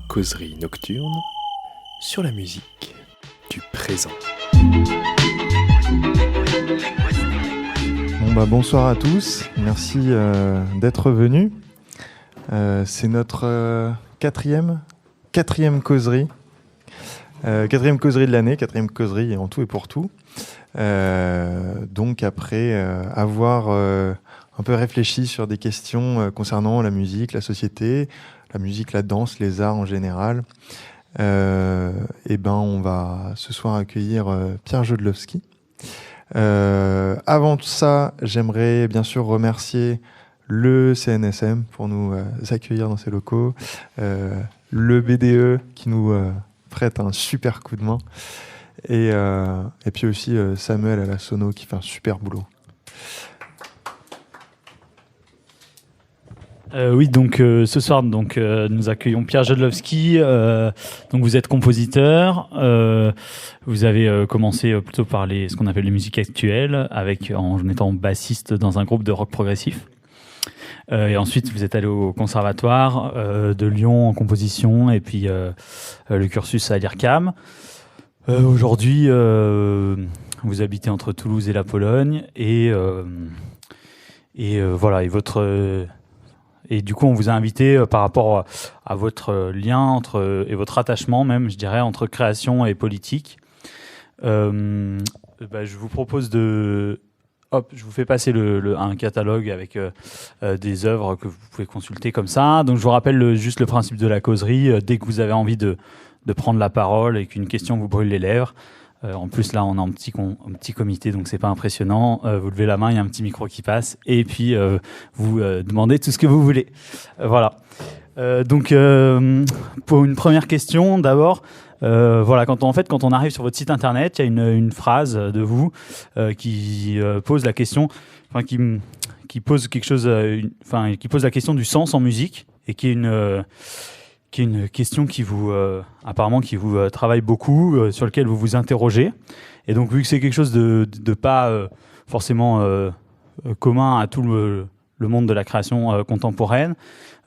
Causerie nocturne sur la musique du présent. Bonsoir à tous, merci d'être venus. C'est notre quatrième causerie. Quatrième causerie de l'année, quatrième causerie en tout et pour tout. Donc après avoir un peu réfléchi sur des questions concernant la musique, la société, la musique, la danse, les arts en général, on va ce soir accueillir Pierre Jodlowski. Avant tout ça, j'aimerais bien sûr remercier le CNSM pour nous accueillir dans ses locaux, le BDE qui nous prête un super coup de main, et puis aussi Samuel à la sono qui fait un super boulot. Oui, donc ce soir, nous accueillons Pierre Jodlowski. Donc vous êtes compositeur. Vous avez commencé plutôt par ce qu'on appelle les musiques actuelles, en étant bassiste dans un groupe de rock progressif. Et ensuite, vous êtes allé au conservatoire de Lyon en composition, et puis le cursus à l'IRCAM. Aujourd'hui, vous habitez entre Toulouse et la Pologne, et voilà. Et du coup, on vous a invité par rapport à votre lien et votre attachement même, je dirais, entre création et politique. Je vous propose je vous fais passer un catalogue avec des œuvres que vous pouvez consulter comme ça. Donc, je vous rappelle juste le principe de la causerie. Dès que vous avez envie de prendre la parole et qu'une question vous brûle les lèvres, en plus, là, on est en petit comité, donc c'est pas impressionnant. Vous levez la main, il y a un petit micro qui passe, et puis vous demandez tout ce que vous voulez. Voilà. Donc, pour une première question, d'abord, voilà, quand on arrive sur votre site internet, il y a une phrase de vous qui pose la question, qui pose quelque chose, qui pose la question du sens en musique, et qui est une question qui vous apparemment qui vous travaille beaucoup, sur lequel vous vous interrogez. Et donc, vu que c'est quelque chose de pas forcément commun à tout le monde de la création contemporaine,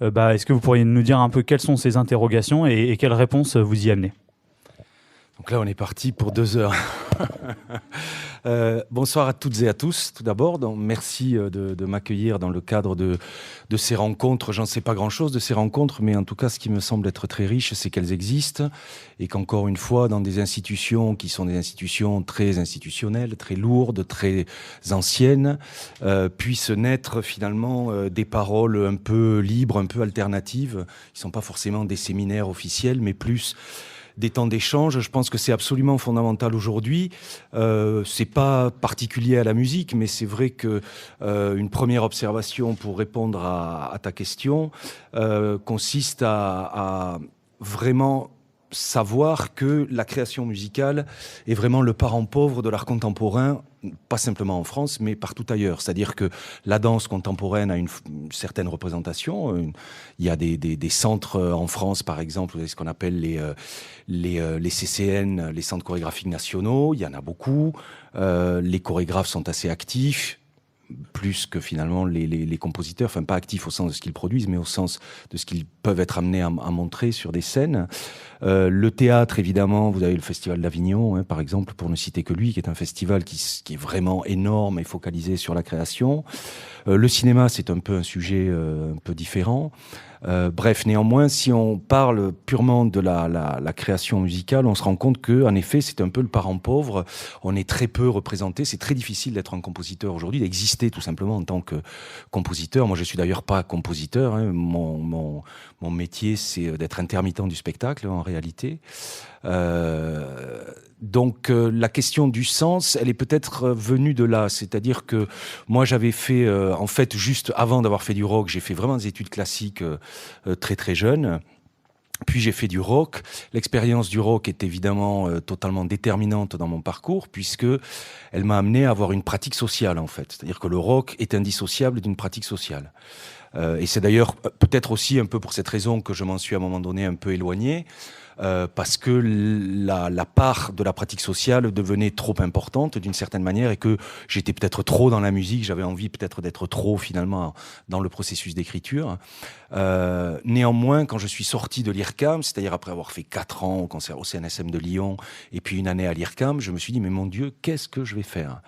est-ce que vous pourriez nous dire un peu quelles sont ces interrogations et quelles réponses vous y amenez ? Donc là, on est parti pour 2 heures. Bonsoir à toutes et à tous, tout d'abord. Donc, merci de m'accueillir dans le cadre de ces rencontres. J'en sais pas grand-chose de ces rencontres, mais en tout cas, ce qui me semble être très riche, c'est qu'elles existent et qu'encore une fois, dans des institutions qui sont des institutions très institutionnelles, très lourdes, très anciennes, puissent naître finalement des paroles un peu libres, un peu alternatives, qui sont pas forcément des séminaires officiels, mais plus des temps d'échange. Je pense que c'est absolument fondamental aujourd'hui. C'est pas particulier à la musique, mais c'est vrai que une première observation pour répondre à ta question consiste à vraiment savoir que la création musicale est vraiment le parent pauvre de l'art contemporain, pas simplement en France, mais partout ailleurs. C'est-à-dire que la danse contemporaine a une certaine représentation. Il y a des centres en France, par exemple, vous avez ce qu'on appelle les CCN, les centres chorégraphiques nationaux. Il y en a beaucoup. Les chorégraphes sont assez actifs, plus que finalement les compositeurs, enfin pas actifs au sens de ce qu'ils produisent, mais au sens de ce qu'ils peuvent être amenés à montrer sur des scènes. Le théâtre, évidemment, vous avez le Festival d'Avignon, par exemple, pour ne citer que lui, qui est un festival qui est vraiment énorme et focalisé sur la création. Le cinéma, c'est un peu un sujet un peu différent. Bref, néanmoins, si on parle purement de la création musicale, on se rend compte que, en effet, c'est un peu le parent pauvre. On est très peu représenté. C'est très difficile d'être un compositeur aujourd'hui, d'exister tout simplement en tant que compositeur. Moi, je suis d'ailleurs pas compositeur. Mon métier, c'est d'être intermittent du spectacle, en réalité. Donc la question du sens, elle est peut-être venue de là. C'est-à-dire que moi, j'avais fait, en fait, juste avant d'avoir fait du rock, j'ai fait vraiment des études classiques très très jeune. Puis j'ai fait du rock. L'expérience du rock est évidemment totalement déterminante dans mon parcours, puisque elle m'a amené à avoir une pratique sociale, en fait. C'est-à-dire que le rock est indissociable d'une pratique sociale. Et c'est d'ailleurs peut-être aussi un peu pour cette raison que je m'en suis à un moment donné un peu éloigné. Parce que la part de la pratique sociale devenait trop importante d'une certaine manière et que j'étais peut-être trop dans la musique, j'avais envie peut-être d'être trop finalement dans le processus d'écriture. Néanmoins, quand je suis sorti de l'IRCAM, c'est-à-dire après avoir fait 4 ans au CNSM de Lyon et puis une année à l'IRCAM, je me suis dit mais mon Dieu, qu'est-ce que je vais faire ?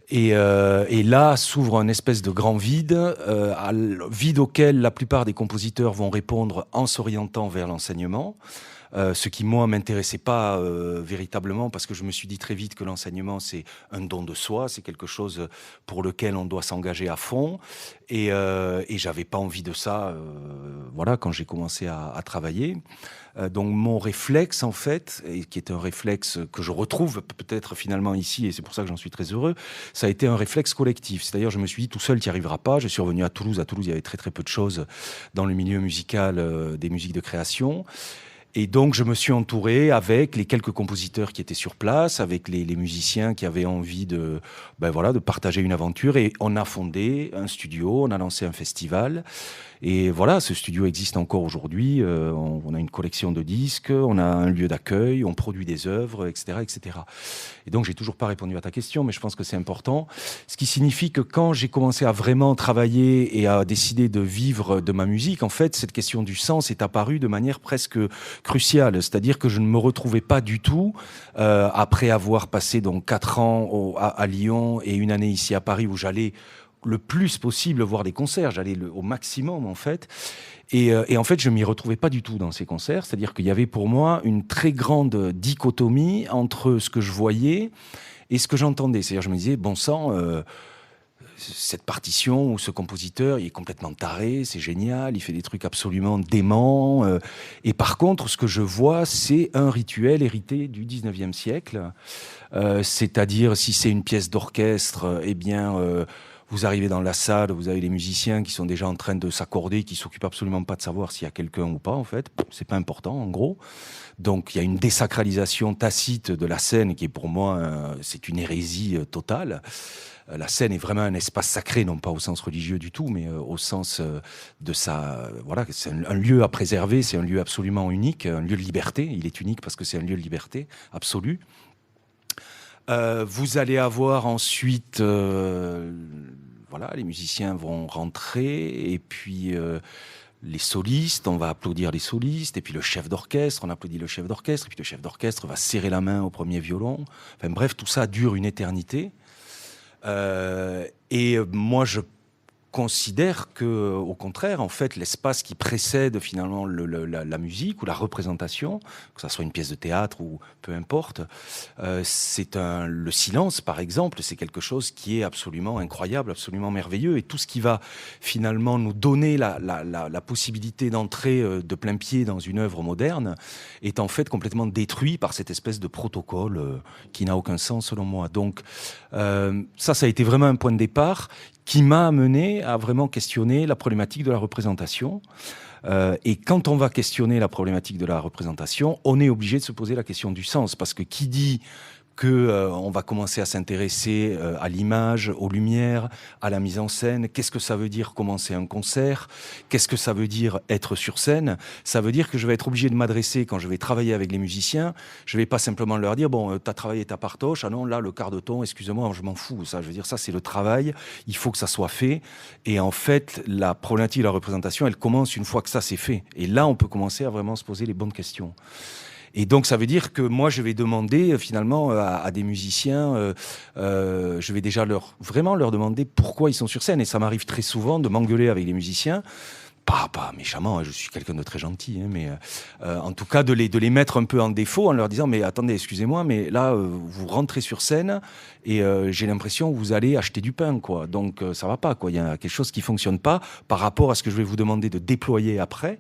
Et là s'ouvre un espèce de grand vide, vide auquel la plupart des compositeurs vont répondre en s'orientant vers l'enseignement. Ce qui, moi, m'intéressait pas véritablement, parce que je me suis dit très vite que l'enseignement, c'est un don de soi, c'est quelque chose pour lequel on doit s'engager à fond. Et j'avais pas envie de ça, voilà, quand j'ai commencé à travailler. Donc mon réflexe, en fait, et qui est un réflexe que je retrouve peut-être finalement ici, et c'est pour ça que j'en suis très heureux, ça a été un réflexe collectif. C'est-à-dire, je me suis dit, tout seul, tu n'y arriveras pas. Je suis revenu à Toulouse. À Toulouse, il y avait très très peu de choses dans le milieu musical, des musiques de création. Et donc, je me suis entouré avec les quelques compositeurs qui étaient sur place, avec les musiciens qui avaient envie de partager une aventure. Et on a fondé un studio, on a lancé un festival. Et voilà, ce studio existe encore aujourd'hui. On a une collection de disques, on a un lieu d'accueil, on produit des œuvres, etc., etc. Et donc, j'ai toujours pas répondu à ta question, mais je pense que c'est important. Ce qui signifie que quand j'ai commencé à vraiment travailler et à décider de vivre de ma musique, en fait, cette question du sens est apparue de manière presque cruciale. C'est-à-dire que je ne me retrouvais pas du tout, après avoir passé donc 4 ans à Lyon et une année ici à Paris où j'allais le plus possible voir des concerts, j'allais au maximum en fait, et en fait je m'y retrouvais pas du tout dans ces concerts, c'est-à-dire qu'il y avait pour moi une très grande dichotomie entre ce que je voyais et ce que j'entendais, c'est-à-dire je me disais bon sang, cette partition ou ce compositeur il est complètement taré, c'est génial, il fait des trucs absolument déments, et par contre ce que je vois c'est un rituel hérité du 19e siècle, c'est-à-dire si c'est une pièce d'orchestre, eh bien vous arrivez dans la salle, vous avez les musiciens qui sont déjà en train de s'accorder, qui s'occupent absolument pas de savoir s'il y a quelqu'un ou pas, en fait. C'est pas important, en gros. Donc, il y a une désacralisation tacite de la scène qui est pour moi, c'est une hérésie totale. La scène est vraiment un espace sacré, non pas au sens religieux du tout, mais au sens de sa... Voilà, c'est un lieu à préserver, c'est un lieu absolument unique, un lieu de liberté. Il est unique parce que c'est un lieu de liberté absolue. Vous allez avoir ensuite, voilà, les musiciens vont rentrer et puis les solistes, on va applaudir les solistes et puis le chef d'orchestre, on applaudit le chef d'orchestre et puis le chef d'orchestre va serrer la main au premier violon. Enfin bref, tout ça dure une éternité. Et moi, je considère que, au contraire, en fait, l'espace qui précède finalement la musique ou la représentation, que ça soit une pièce de théâtre ou peu importe, c'est le silence, par exemple, c'est quelque chose qui est absolument incroyable, absolument merveilleux, et tout ce qui va finalement nous donner la possibilité d'entrer de plein pied dans une œuvre moderne est en fait complètement détruit par cette espèce de protocole qui n'a aucun sens selon moi. Donc ça a été vraiment un point de départ qui m'a amené à vraiment questionner la problématique de la représentation. Et quand on va questionner la problématique de la représentation, on est obligé de se poser la question du sens. Parce que qui dit on va commencer à s'intéresser à l'image, aux lumières, à la mise en scène. Qu'est-ce que ça veut dire commencer un concert? Qu'est-ce que ça veut dire être sur scène? Ça veut dire que je vais être obligé de m'adresser, quand je vais travailler avec les musiciens, je vais pas simplement leur dire, bon, t'as travaillé ta partoche, ah non, là, le quart de ton, excusez-moi, je m'en fous. Ça, je veux dire, ça, c'est le travail, il faut que ça soit fait. Et en fait, la problématique de la représentation, elle commence une fois que ça, c'est fait. Et là, on peut commencer à vraiment se poser les bonnes questions. Et donc, ça veut dire que moi, je vais demander finalement à des musiciens, je vais déjà vraiment leur demander pourquoi ils sont sur scène. Et ça m'arrive très souvent de m'engueuler avec les musiciens. Pas méchamment, je suis quelqu'un de très gentil, mais en tout cas de les mettre un peu en défaut en leur disant mais attendez, excusez-moi, mais là vous rentrez sur scène et j'ai l'impression que vous allez acheter du pain, quoi. Donc ça va pas, quoi. Il y a quelque chose qui fonctionne pas par rapport à ce que je vais vous demander de déployer après.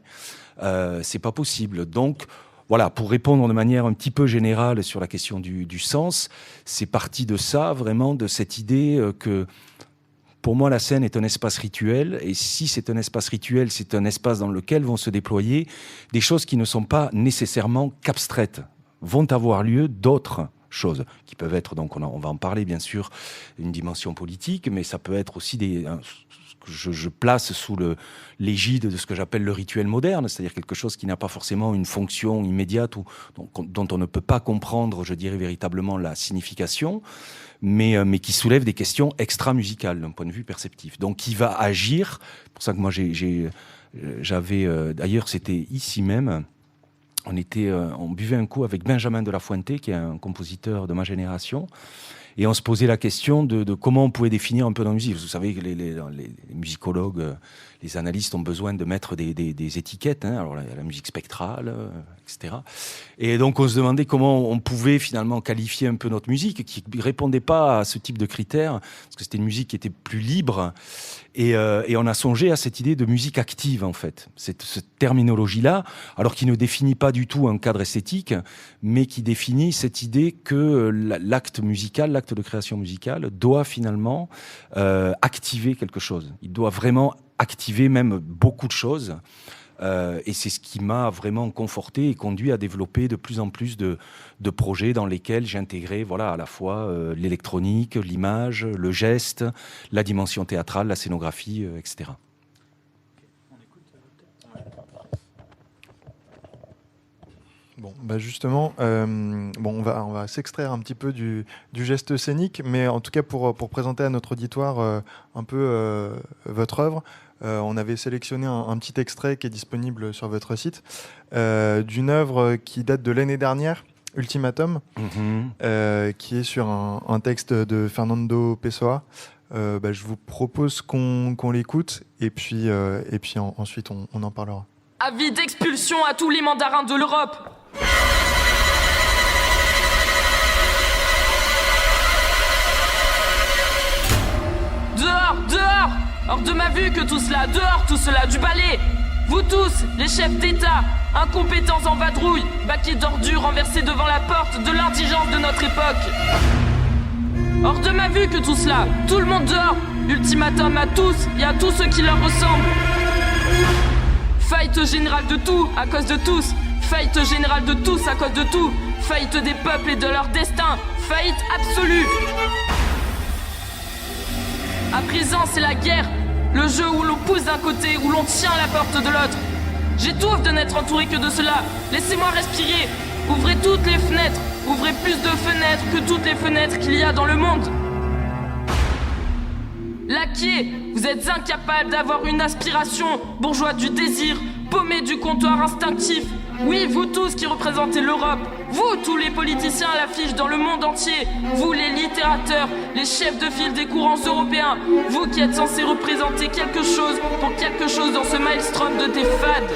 C'est pas possible. Donc voilà, pour répondre de manière un petit peu générale sur la question du sens, c'est parti de ça, vraiment, de cette idée que pour moi, la scène est un espace rituel, et si c'est un espace rituel, c'est un espace dans lequel vont se déployer des choses qui ne sont pas nécessairement qu'abstraites, vont avoir lieu d'autres choses, qui peuvent être, donc on va en parler bien sûr, une dimension politique, mais ça peut être aussi je place sous l'égide de ce que j'appelle le rituel moderne, c'est-à-dire quelque chose qui n'a pas forcément une fonction immédiate ou dont on ne peut pas comprendre, je dirais, véritablement la signification, mais qui soulève des questions extra-musicales d'un point de vue perceptif. Donc qui va agir, c'est pour ça que moi j'avais, d'ailleurs c'était ici même, on buvait un coup avec Benjamin de la Fuente, qui est un compositeur de ma génération, et on se posait la question de comment on pouvait définir un peu dans la musique. Vous savez que les musicologues, les analystes ont besoin de mettre des étiquettes, hein. Alors la musique spectrale, etc. Et donc on se demandait comment on pouvait finalement qualifier un peu notre musique, qui ne répondait pas à ce type de critères, parce que c'était une musique qui était plus libre. Et on a songé à cette idée de musique active, en fait. Cette terminologie-là, alors qui ne définit pas du tout un cadre esthétique, mais qui définit cette idée que l'acte musical, l'acte de création musicale, doit finalement activer quelque chose. Il doit vraiment activer même beaucoup de choses. Et c'est ce qui m'a vraiment conforté et conduit à développer de plus en plus de projets dans lesquels j'intégrais à la fois l'électronique, l'image, le geste, la dimension théâtrale, la scénographie, etc. Bon, justement, on va s'extraire un petit peu du geste scénique, mais en tout cas pour présenter à notre auditoire un peu votre œuvre, on avait sélectionné un petit extrait qui est disponible sur votre site d'une œuvre qui date de l'année dernière, Ultimatum, qui est sur un texte de Fernando Pessoa. Je vous propose qu'on l'écoute et puis ensuite on en parlera. Avis d'expulsion à tous les mandarins de l'Europe. Dehors, dehors! Hors de ma vue que tout cela, dehors tout cela, du balai! Vous tous, les chefs d'État, incompétents en vadrouille, baquets d'ordures renversés devant la porte de l'indigence de notre époque. Hors de ma vue que tout cela, tout le monde dehors, ultimatum à tous et à tous ceux qui leur ressemblent. Faillite générale de tout, à cause de tous. Faillite générale de tous, à cause de tout. Faillite des peuples et de leur destin. Faillite absolue. À présent, c'est la guerre. Le jeu où l'on pousse d'un côté, où l'on tient la porte de l'autre. J'étouffe de n'être entouré que de cela. Laissez-moi respirer. Ouvrez toutes les fenêtres. Ouvrez plus de fenêtres que toutes les fenêtres qu'il y a dans le monde. Laquier, vous êtes incapable d'avoir une aspiration, bourgeois du désir, paumé du comptoir instinctif. Oui, vous tous qui représentez l'Europe, vous tous les politiciens à l'affiche dans le monde entier, vous les littérateurs, les chefs de file des courants européens, vous qui êtes censés représenter quelque chose pour quelque chose dans ce maelstrom de tes fades.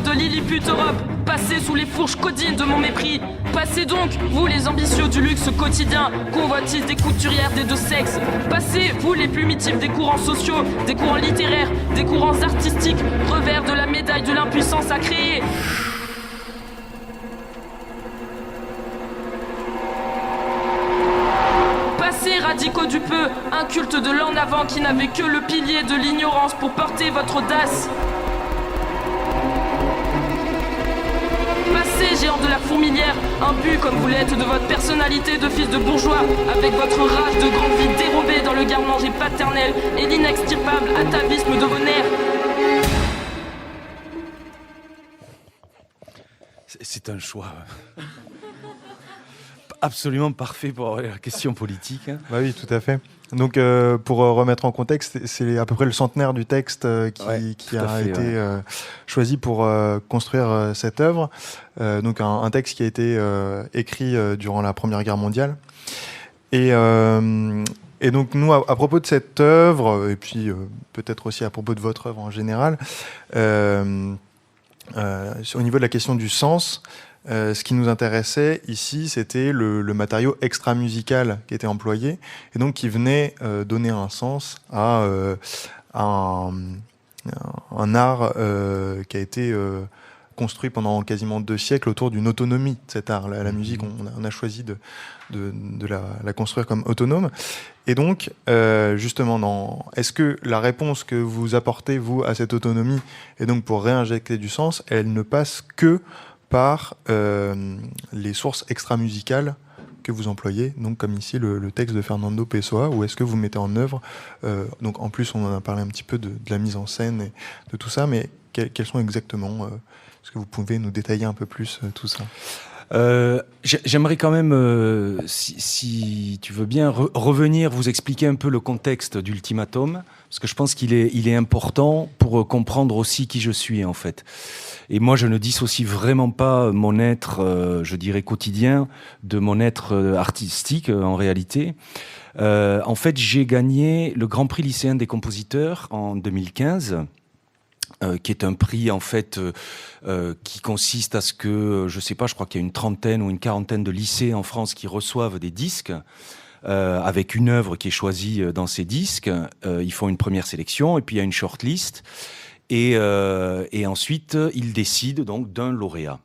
De Lilliput Europe, passez sous les fourches codines de mon mépris. Passez donc, vous les ambitieux du luxe quotidien, convoitises des couturières des deux sexes. Passez, vous les plumitifs des courants sociaux, des courants littéraires, des courants artistiques, revers de la médaille de l'impuissance à créer. Passez, radicaux du peu, un culte de l'en avant qui n'avait que le pilier de l'ignorance pour porter votre audace. Géant de la fourmilière, imbu comme vous l'êtes de votre personnalité de fils de bourgeois, avec votre rage de grande vie dérobée dans le garde-manger paternel et l'inextirpable atavisme de vos nerfs. C'est un choix absolument parfait pour la question politique. Oui, tout à fait. Donc, pour remettre en contexte, c'est à peu près le centenaire du texte qui a été choisi pour construire cette œuvre. Donc, un texte qui a été écrit durant la Première Guerre mondiale. Et donc, nous, à propos de cette œuvre, et puis peut-être aussi à propos de votre œuvre en général, au niveau de la question du sens, ce qui nous intéressait ici, c'était le matériau extra-musical qui était employé et donc qui venait donner un sens à un art qui a été construit pendant quasiment 2 siècles autour d'une autonomie de cet art. La musique, on a choisi de la construire comme autonome. Et donc, justement, est-ce que la réponse que vous apportez, vous, à cette autonomie, et donc pour réinjecter du sens, elle ne passe que par les sources extra-musicales que vous employez, donc comme ici le texte de Fernando Pessoa, ou est-ce que vous mettez en œuvre, donc en plus on en a parlé un petit peu de la mise en scène et de tout ça, mais quels sont exactement, est-ce que vous pouvez nous détailler un peu plus tout ça? J'aimerais quand même, si tu veux bien, revenir, vous expliquer un peu le contexte d'Ultimatum, parce que je pense qu'il est important pour comprendre aussi qui je suis en fait. Et moi, je ne dissocie vraiment pas mon être, je dirais quotidien, de mon être artistique en réalité. En fait, j'ai gagné le Grand Prix lycéen des compositeurs en 2015. Qui est un prix en fait qui consiste à ce que, je sais pas, je crois qu'il y a une 30aine ou une 40aine de lycées en France qui reçoivent des disques avec une œuvre qui est choisie dans ces disques. Ils font une première sélection et puis il y a une shortlist et ensuite ils décident donc d'un lauréat.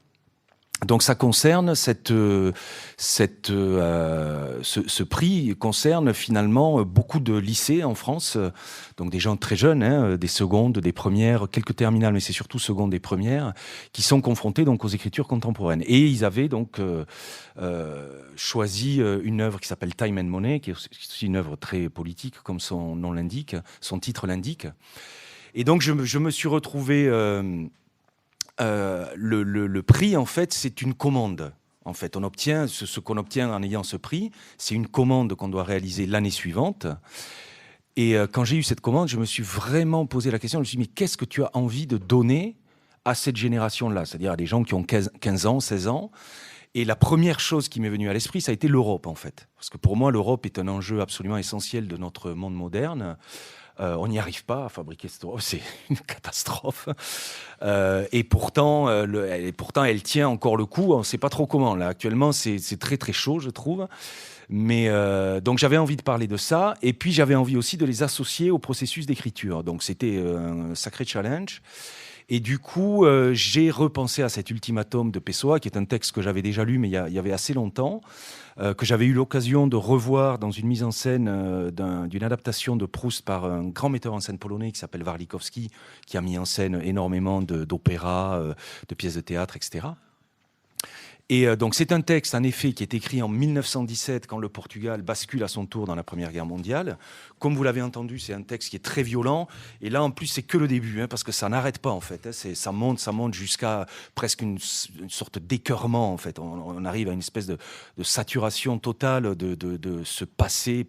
Donc ça concerne ce prix concerne finalement beaucoup de lycées en France, donc des gens très jeunes, des secondes, des premières, quelques terminales, mais c'est surtout secondes et premières, qui sont confrontés donc aux écritures contemporaines. Et ils avaient donc choisi une œuvre qui s'appelle Time and Money, qui est aussi une œuvre très politique, comme son nom l'indique, son titre l'indique. Et donc je me suis retrouvé le prix, en fait, c'est une commande. En fait, on obtient ce qu'on obtient en ayant ce prix, c'est une commande qu'on doit réaliser l'année suivante. Et quand j'ai eu cette commande, je me suis vraiment posé la question. Je me suis dit, mais qu'est-ce que tu as envie de donner à cette génération-là, c'est-à-dire à des gens qui ont 15 ans, 16 ans. Et la première chose qui m'est venue à l'esprit, ça a été l'Europe, en fait. Parce que pour moi, l'Europe est un enjeu absolument essentiel de notre monde moderne. On n'y arrive pas à fabriquer cette Europe, c'est une catastrophe. Et pourtant, elle tient encore le coup. On ne sait pas trop comment. Là, actuellement, c'est très très chaud, je trouve. Mais donc j'avais envie de parler de ça, et puis j'avais envie aussi de les associer au processus d'écriture. Donc c'était un sacré challenge. Et du coup, j'ai repensé à cet ultimatum de Pessoa, qui est un texte que j'avais déjà lu, mais il y avait assez longtemps, que j'avais eu l'occasion de revoir dans une mise en scène d'une adaptation de Proust par un grand metteur en scène polonais qui s'appelle Warlikowski, qui a mis en scène énormément d'opéras, de pièces de théâtre, etc. Et donc c'est un texte, en effet, qui est écrit en 1917, quand le Portugal bascule à son tour dans la Première Guerre mondiale. Comme vous l'avez entendu, c'est un texte qui est très violent. Et là, en plus, c'est que le début, parce que ça n'arrête pas, en fait. Ça monte jusqu'à presque une sorte d'écœurement, en fait. On arrive à une espèce de saturation totale de ce passé.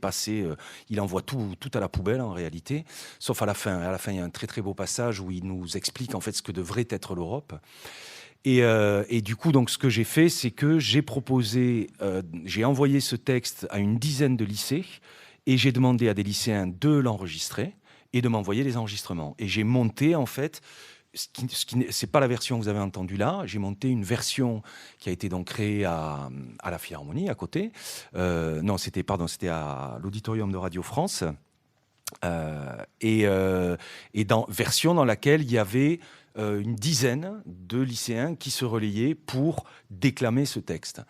Il envoie tout à la poubelle, en réalité. Sauf à la fin. À la fin, il y a un très, très beau passage où il nous explique, en fait, ce que devrait être l'Europe. Et du coup, donc, ce que j'ai fait, c'est que j'ai envoyé ce texte à une dizaine de lycées et j'ai demandé à des lycéens de l'enregistrer et de m'envoyer les enregistrements. Et j'ai monté, en fait, c'est pas la version que vous avez entendue là, j'ai monté une version qui a été donc créée à la Philharmonie, à côté. C'était à l'Auditorium de Radio France. Version dans laquelle il y avait une dizaine de lycéens qui se relayaient pour déclamer ce texte.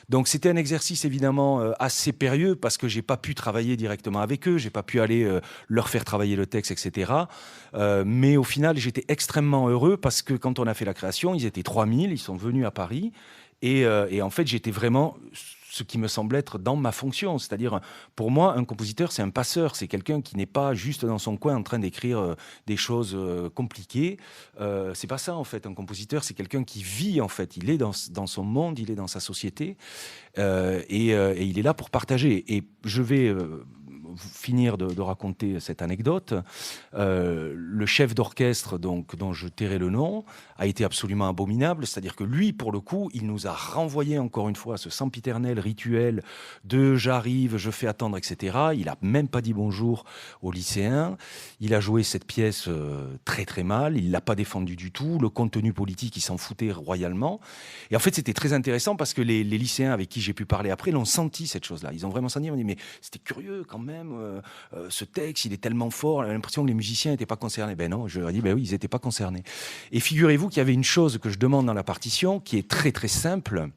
Donc c'était un exercice évidemment assez périlleux parce que j'ai pas pu travailler directement avec eux, j'ai pas pu aller leur faire travailler le texte, etc. Mais au final, j'étais extrêmement heureux parce que quand on a fait la création, ils étaient 3000, ils sont venus à Paris et en fait, j'étais vraiment ce qui me semble être dans ma fonction. C'est-à-dire, pour moi, un compositeur, c'est un passeur. C'est quelqu'un qui n'est pas juste dans son coin en train d'écrire des choses compliquées. C'est pas ça, en fait. Un compositeur, c'est quelqu'un qui vit, en fait. Il est dans son monde, il est dans sa société. Et il est là pour partager. Et je vais finir de raconter cette anecdote. Le chef d'orchestre, donc, dont je tairai le nom, a été absolument abominable. C'est-à-dire que lui, pour le coup, il nous a renvoyé encore une fois à ce sempiternel rituel de j'arrive, je fais attendre, etc. Il n'a même pas dit bonjour aux lycéens. Il a joué cette pièce très très mal. Il ne l'a pas défendue du tout. Le contenu politique, il s'en foutait royalement. Et en fait, c'était très intéressant parce que les lycéens avec qui j'ai pu parler après l'ont senti, cette chose-là. Ils ont vraiment senti, ils m'ont dit, mais c'était curieux quand même. même, ce texte, il est tellement fort, on a l'impression que les musiciens n'étaient pas concernés. Ben non, je leur ai dit, ben oui, ils n'étaient pas concernés. Et figurez-vous qu'il y avait une chose que je demande dans la partition, qui est très très simple.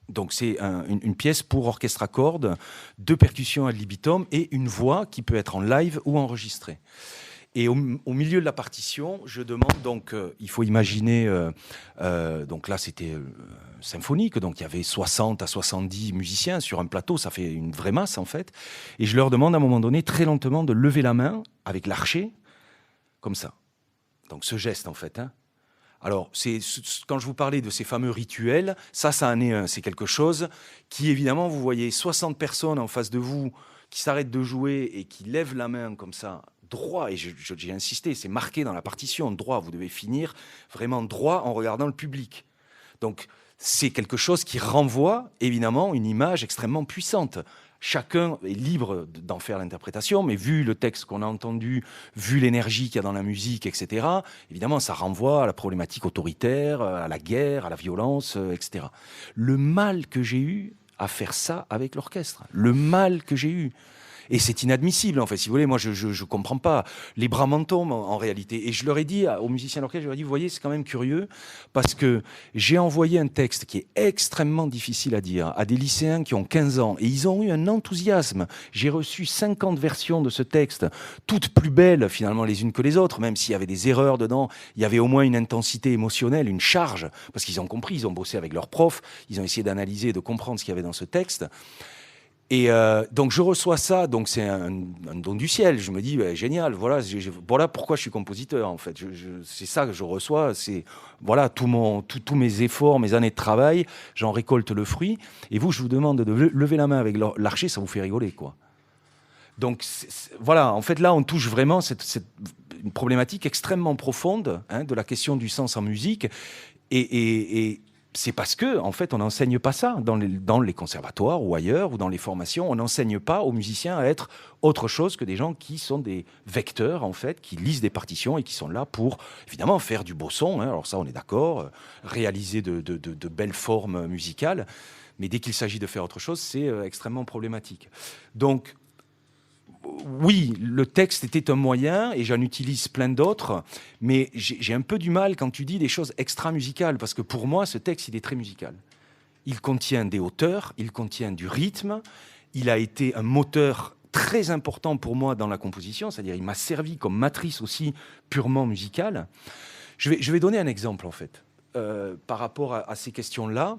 Donc c'est une pièce pour orchestre à cordes, 2 percussions ad libitum et une voix qui peut être en live ou enregistrée. Et au milieu de la partition, je demande donc, il faut imaginer, donc là c'était symphonique, donc il y avait 60 à 70 musiciens sur un plateau, ça fait une vraie masse en fait. Et je leur demande à un moment donné, très lentement, de lever la main avec l'archet, comme ça. Donc ce geste en fait. Hein. Alors, quand je vous parlais de ces fameux rituels, ça en est un. C'est quelque chose qui, évidemment, vous voyez 60 personnes en face de vous qui s'arrêtent de jouer et qui lèvent la main comme ça, droit, et j'ai insisté, c'est marqué dans la partition, droit, vous devez finir vraiment droit en regardant le public. Donc, c'est quelque chose qui renvoie, évidemment, une image extrêmement puissante. Chacun est libre d'en faire l'interprétation, mais vu le texte qu'on a entendu, vu l'énergie qu'il y a dans la musique, etc., évidemment, ça renvoie à la problématique autoritaire, à la guerre, à la violence, etc. Le mal que j'ai eu à faire ça avec l'orchestre, le mal que j'ai eu. Et c'est inadmissible, en fait. Si vous voulez, moi, je comprends pas. Les bras m'en tombent, en réalité. Et je leur ai dit, aux musiciens de l'orchestre, je leur ai dit, vous voyez, c'est quand même curieux, parce que j'ai envoyé un texte qui est extrêmement difficile à dire à des lycéens qui ont 15 ans. Et ils ont eu un enthousiasme. J'ai reçu 50 versions de ce texte, toutes plus belles, finalement, les unes que les autres, même s'il y avait des erreurs dedans. Il y avait au moins une intensité émotionnelle, une charge, parce qu'ils ont compris, ils ont bossé avec leurs profs, ils ont essayé d'analyser, de comprendre ce qu'il y avait dans ce texte. Et donc je reçois ça, donc c'est un don du ciel. Je me dis génial, voilà pourquoi je suis compositeur en fait. C'est ça que je reçois, c'est voilà tous mes efforts, mes années de travail, j'en récolte le fruit. Et vous, je vous demande de lever la main avec l'archet, ça vous fait rigoler quoi. Donc voilà, en fait là on touche vraiment une problématique extrêmement profonde de la question du sens en musique et c'est parce que, en fait, on n'enseigne pas ça dans les conservatoires ou ailleurs, ou dans les formations. On n'enseigne pas aux musiciens à être autre chose que des gens qui sont des vecteurs, en fait, qui lisent des partitions et qui sont là pour, évidemment, faire du beau son. Alors ça, on est d'accord, réaliser de belles formes musicales. Mais dès qu'il s'agit de faire autre chose, c'est extrêmement problématique. Donc, oui, le texte était un moyen et j'en utilise plein d'autres, mais j'ai un peu du mal quand tu dis des choses extra-musicales, parce que pour moi, ce texte, il est très musical. Il contient des hauteurs, il contient du rythme, il a été un moteur très important pour moi dans la composition, c'est-à-dire il m'a servi comme matrice aussi purement musicale. Je vais donner un exemple, en fait, par rapport à ces questions-là.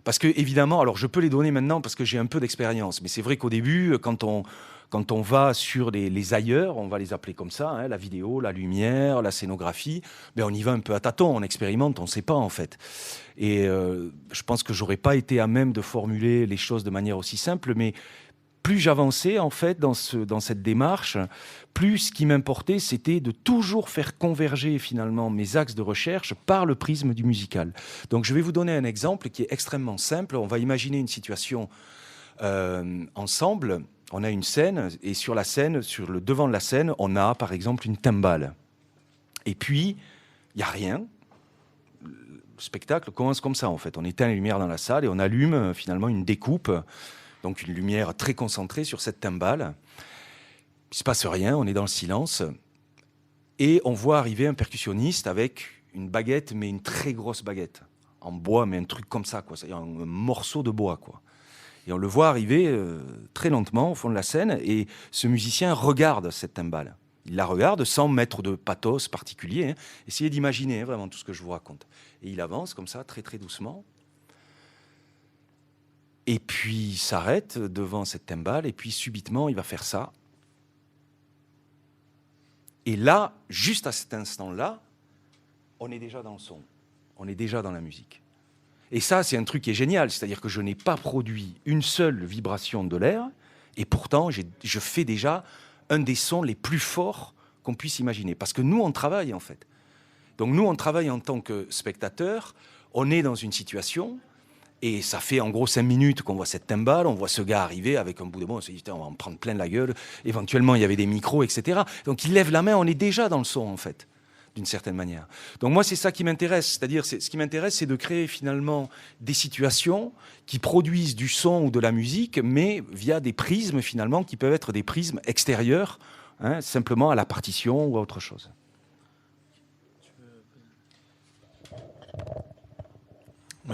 Parce que, évidemment, alors je peux les donner maintenant parce que j'ai un peu d'expérience, mais c'est vrai qu'au début, quand on va sur les ailleurs, on va les appeler comme ça, la vidéo, la lumière, la scénographie, ben on y va un peu à tâtons, on expérimente, on ne sait pas en fait. Et je pense que j'aurais pas été à même de formuler les choses de manière aussi simple, mais plus j'avançais en fait dans cette démarche, plus ce qui m'importait, c'était de toujours faire converger finalement mes axes de recherche par le prisme du musical. Donc je vais vous donner un exemple qui est extrêmement simple. On va imaginer une situation ensemble. On a une scène et sur la scène, sur le devant de la scène, on a par exemple une timbale. Et puis il n'y a rien. Le spectacle commence comme ça en fait. On éteint les lumières dans la salle et on allume finalement une découpe. Donc une lumière très concentrée sur cette timbale. Il ne se passe rien, on est dans le silence. Et on voit arriver un percussionniste avec une baguette, mais une très grosse baguette. En bois, mais un truc comme ça, quoi. C'est-à-dire un morceau de bois, quoi. Et on le voit arriver très lentement au fond de la scène. Et ce musicien regarde cette timbale. Il la regarde sans mettre de pathos particulier. Essayez d'imaginer vraiment tout ce que je vous raconte. Et il avance comme ça, très très doucement. Et puis, il s'arrête devant cette timbale, et puis subitement, il va faire ça. Et là, juste à cet instant-là, on est déjà dans le son, on est déjà dans la musique. Et ça, c'est un truc qui est génial, c'est-à-dire que je n'ai pas produit une seule vibration de l'air, et pourtant, je fais déjà un des sons les plus forts qu'on puisse imaginer. Parce que nous, on travaille, en fait. Donc nous, on travaille en tant que spectateur, on est dans une situation... Et ça fait en gros 5 minutes qu'on voit cette timbale, on voit ce gars arriver avec un bout de bois, on se dit on va en prendre plein la gueule, éventuellement il y avait des micros, etc. Donc il lève la main, on est déjà dans le son en fait. d'une certaine manière. Donc moi, c'est ça qui m'intéresse. C'est-à-dire, ce qui m'intéresse, c'est de créer finalement des situations qui produisent du son ou de la musique, mais via des prismes finalement qui peuvent être des prismes extérieurs, simplement à la partition ou à autre chose.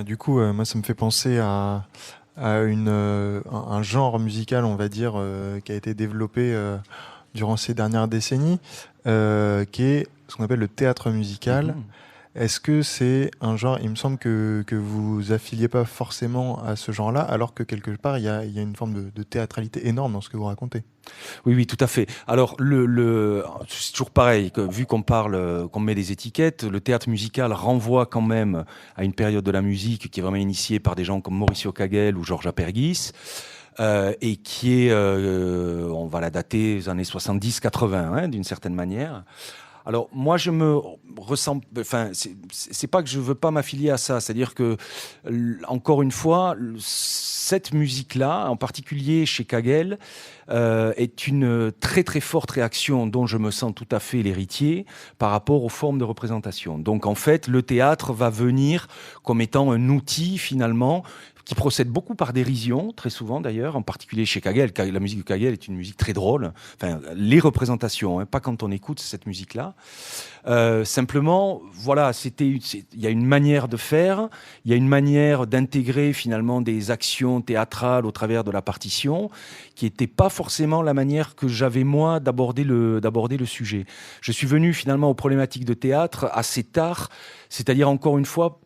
Du coup, moi, ça me fait penser à un genre musical, on va dire, qui a été développé durant ces dernières décennies, qui est ce qu'on appelle le théâtre musical. Est-ce que c'est un genre, il me semble que vous affiliez pas forcément à ce genre-là, alors que quelque part, il y a une forme de théâtralité énorme dans ce que vous racontez. Oui, tout à fait. Alors, c'est toujours pareil, vu qu'on parle, qu'on met des étiquettes, le théâtre musical renvoie quand même à une période de la musique qui est vraiment initiée par des gens comme Mauricio Kagel ou Georges Apergis, et qui est, on va la dater des années 70-80, d'une certaine manière. Alors moi je me ressens, enfin c'est pas que je veux pas m'affilier à ça, c'est-à-dire que encore une fois cette musique-là, en particulier chez Kagel, est une très très forte réaction dont je me sens tout à fait l'héritier par rapport aux formes de représentation. Donc en fait le théâtre va venir comme étant un outil finalement qui procède beaucoup par dérision, très souvent d'ailleurs, en particulier chez Kagel. La musique de Kagel est une musique très drôle. Enfin, les représentations, pas quand on écoute cette musique-là. Simplement, voilà, il y a une manière de faire, il y a une manière d'intégrer finalement des actions théâtrales au travers de la partition, qui n'était pas forcément la manière que j'avais moi d'aborder le sujet. Je suis venu finalement aux problématiques de théâtre assez tard, c'est-à-dire encore une fois,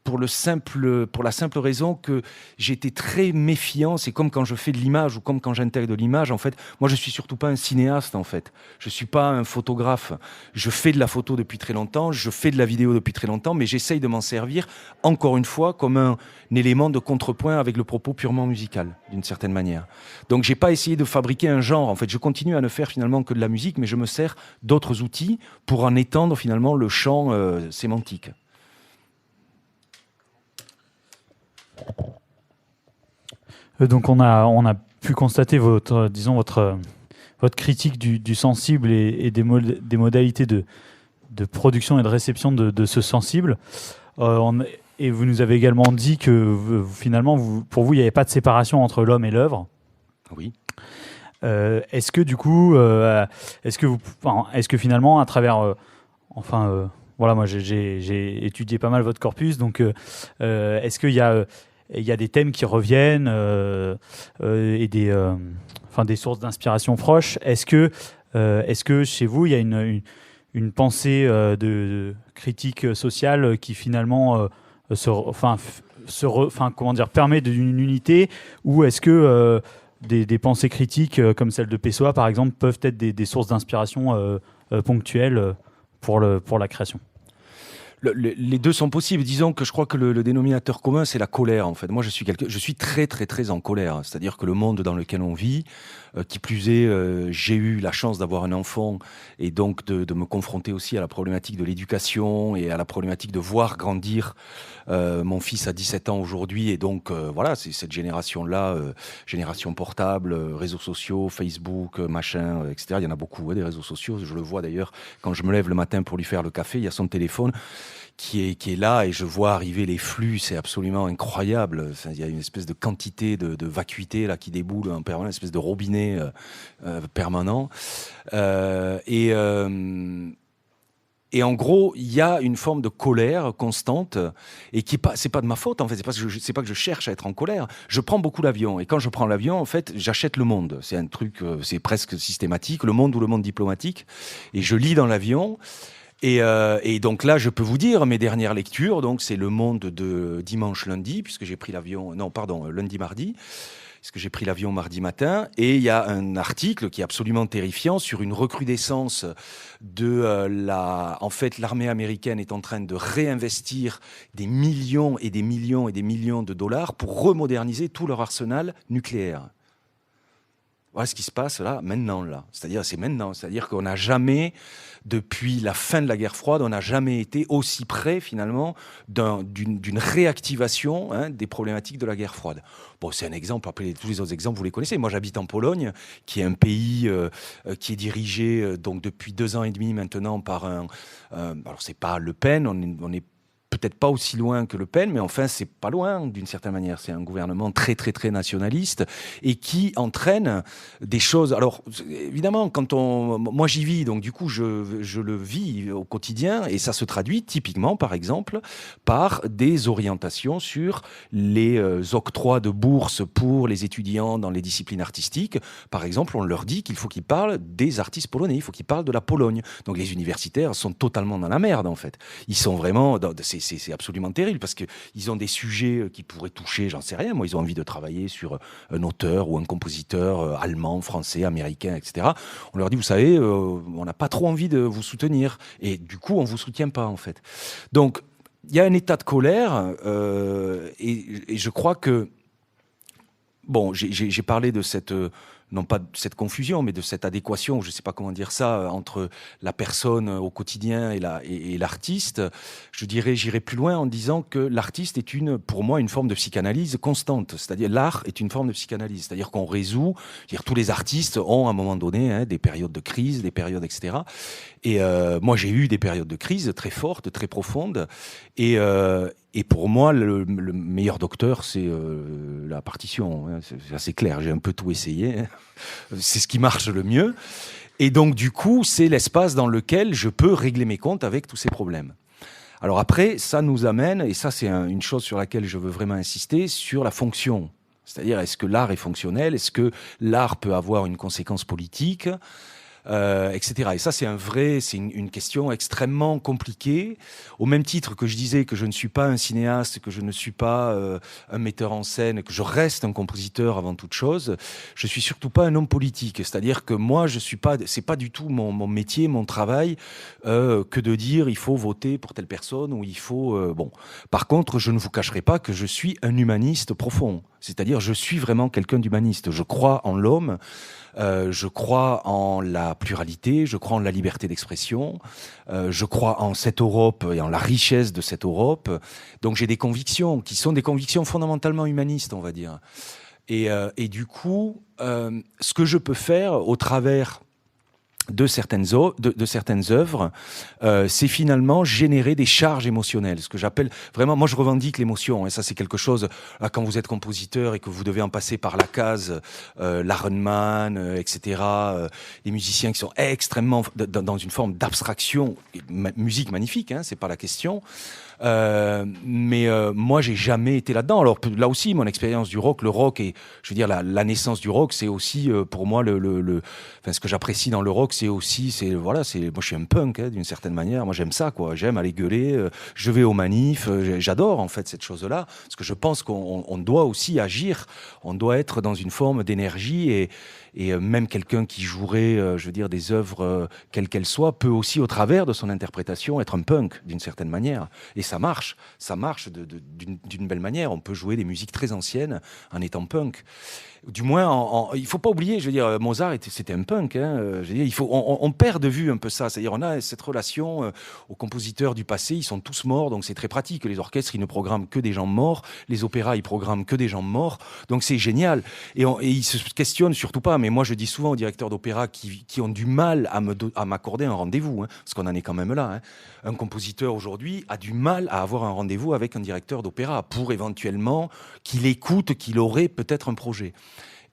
pour la simple raison que j'étais très méfiant. C'est comme quand je fais de l'image ou comme quand j'intègre de l'image. En fait, moi, je suis surtout pas un cinéaste. En fait, je suis pas un photographe. Je fais de la photo depuis très longtemps. Je fais de la vidéo depuis très longtemps, mais j'essaye de m'en servir encore une fois comme un élément de contrepoint avec le propos purement musical, d'une certaine manière. Donc, j'ai pas essayé de fabriquer un genre. En fait, je continue à ne faire finalement que de la musique, mais je me sers d'autres outils pour en étendre finalement le champ sémantique. Donc on a pu constater votre critique du sensible et des modalités de production et de réception de ce sensible. Et vous nous avez également dit que finalement, pour vous, il n'y avait pas de séparation entre l'homme et l'œuvre. Oui. Est-ce que du coup, est-ce que finalement, à travers, voilà, moi j'ai étudié pas mal votre corpus, donc est-ce qu'il y a des thèmes qui reviennent et des sources d'inspiration proches. Est-ce que chez vous, il y a une pensée de critique sociale qui finalement permet d'une unité, ou est-ce que des pensées critiques comme celle de Pessoa, par exemple, peuvent être des sources d'inspiration ponctuelles pour la création ? Les deux sont possibles. Disons que je crois que le dénominateur commun, c'est la colère, en fait. Moi, je suis très, très, très en colère. C'est-à-dire que le monde dans lequel on vit, qui plus est, j'ai eu la chance d'avoir un enfant et donc de me confronter aussi à la problématique de l'éducation et à la problématique de voir grandir mon fils à 17 ans aujourd'hui. Et donc, voilà, c'est cette génération-là, génération portable, réseaux sociaux, Facebook, machin, etc. Il y en a beaucoup, des réseaux sociaux. Je le vois d'ailleurs quand je me lève le matin pour lui faire le café, il y a son téléphone qui est là et je vois arriver les flux, c'est absolument incroyable. Enfin, il y a une espèce de quantité de vacuité là qui déboule en permanence, une espèce de robinet permanent. Et en gros, il y a une forme de colère constante et c'est pas de ma faute en fait. C'est pas que je cherche à être en colère. Je prends beaucoup l'avion et quand je prends l'avion, en fait, j'achète Le Monde. C'est un truc, c'est presque systématique, Le Monde ou Le Monde diplomatique. Et je lis dans l'avion. Et donc là, je peux vous dire, mes dernières lectures, donc c'est Le Monde de dimanche-lundi, puisque j'ai pris l'avion, lundi-mardi, puisque j'ai pris l'avion mardi matin, et il y a un article qui est absolument terrifiant sur une recrudescence en fait, l'armée américaine est en train de réinvestir des millions et des millions et des millions de dollars pour remoderniser tout leur arsenal nucléaire. Voilà ce qui se passe là, maintenant, là. C'est-à-dire, c'est maintenant. C'est-à-dire qu'on n'a jamais, depuis la fin de la guerre froide, on n'a jamais été aussi près, finalement, d'une réactivation des problématiques de la guerre froide. Bon, c'est un exemple. Après, tous les autres exemples, vous les connaissez. Moi, j'habite en Pologne, qui est un pays qui est dirigé donc depuis 2 ans et demi maintenant par un... alors, c'est pas Le Pen, on est peut-être pas aussi loin que Le Pen, mais enfin, c'est pas loin d'une certaine manière. C'est un gouvernement très, très, très nationaliste et qui entraîne des choses. Alors, évidemment, moi, j'y vis, donc du coup, je le vis au quotidien et ça se traduit typiquement, par exemple, par des orientations sur les octrois de bourses pour les étudiants dans les disciplines artistiques. Par exemple, on leur dit qu'il faut qu'ils parlent des artistes polonais, il faut qu'ils parlent de la Pologne. Donc, les universitaires sont totalement dans la merde, en fait. Ils sont vraiment... C'est absolument terrible parce qu'ils ont des sujets qui pourraient toucher, j'en sais rien. Moi, ils ont envie de travailler sur un auteur ou un compositeur allemand, français, américain, etc. On leur dit, vous savez, on n'a pas trop envie de vous soutenir. Et du coup, on ne vous soutient pas, en fait. Donc, il y a un état de colère et je crois que... Bon, j'ai parlé de cette... non pas de cette confusion, mais de cette adéquation, je ne sais pas comment dire ça, entre la personne au quotidien et l'artiste. Je dirais, j'irai plus loin en disant que l'artiste est pour moi une forme de psychanalyse constante. C'est-à-dire, l'art est une forme de psychanalyse. C'est-à-dire qu'on résout, tous les artistes ont à un moment donné des périodes de crise, des périodes, etc. Et moi, j'ai eu des périodes de crise très fortes, très profondes. Et pour moi, le meilleur docteur, c'est la partition. C'est assez clair, j'ai un peu tout essayé. C'est ce qui marche le mieux. Et donc, du coup, c'est l'espace dans lequel je peux régler mes comptes avec tous ces problèmes. Alors après, ça nous amène, et ça c'est une chose sur laquelle je veux vraiment insister, sur la fonction. C'est-à-dire, est-ce que l'art est fonctionnel ? Est-ce que l'art peut avoir une conséquence politique ? Etc. Et ça, c'est une question extrêmement compliquée. Au même titre que je disais que je ne suis pas un cinéaste, que je ne suis pas un metteur en scène, que je reste un compositeur avant toute chose, je suis surtout pas un homme politique. C'est-à-dire que moi, c'est pas du tout mon métier, mon travail, que de dire il faut voter pour telle personne ou il faut. Bon. Par contre, je ne vous cacherai pas que je suis un humaniste profond. C'est-à-dire, je suis vraiment quelqu'un d'humaniste. Je crois en l'homme. Je crois en la pluralité, je crois en la liberté d'expression, je crois en cette Europe et en la richesse de cette Europe. Donc j'ai des convictions qui sont des convictions fondamentalement humanistes, on va dire. Et du coup, ce que je peux faire au travers de certaines œuvres, c'est finalement générer des charges émotionnelles. Ce que j'appelle vraiment, moi je revendique l'émotion, et ça c'est quelque chose, là, quand vous êtes compositeur et que vous devez en passer par la case, l'Aronman, etc., les musiciens qui sont extrêmement dans une forme d'abstraction, musique magnifique, c'est pas la question. Mais moi j'ai jamais été là-dedans. Alors là aussi mon expérience du rock, le rock et je veux dire la naissance du rock, c'est aussi pour moi ce que j'apprécie dans le rock, moi je suis un punk d'une certaine manière. Moi j'aime ça quoi, j'aime aller gueuler, je vais aux manifs, j'adore en fait cette chose-là parce que je pense qu'on doit aussi agir, on doit être dans une forme d'énergie et même quelqu'un qui jouerait, je veux dire, des œuvres quelles qu'elles soient, peut aussi, au travers de son interprétation, être un punk, d'une certaine manière. Et ça marche d'une belle manière. On peut jouer des musiques très anciennes en étant punk. Du moins, il faut pas oublier, je veux dire, Mozart c'était un punk. Je veux dire, on perd de vue un peu ça. C'est-à-dire, on a cette relation aux compositeurs du passé. Ils sont tous morts, donc c'est très pratique. Les orchestres, ils ne programment que des gens morts. Les opéras, ils programment que des gens morts. Donc c'est génial. Et ils se questionnent surtout pas. Mais moi, je dis souvent aux directeurs d'opéra qui ont du mal à m'accorder un rendez-vous, parce qu'on en est quand même là. Un compositeur aujourd'hui a du mal à avoir un rendez-vous avec un directeur d'opéra pour éventuellement qu'il écoute, qu'il aurait peut-être un projet.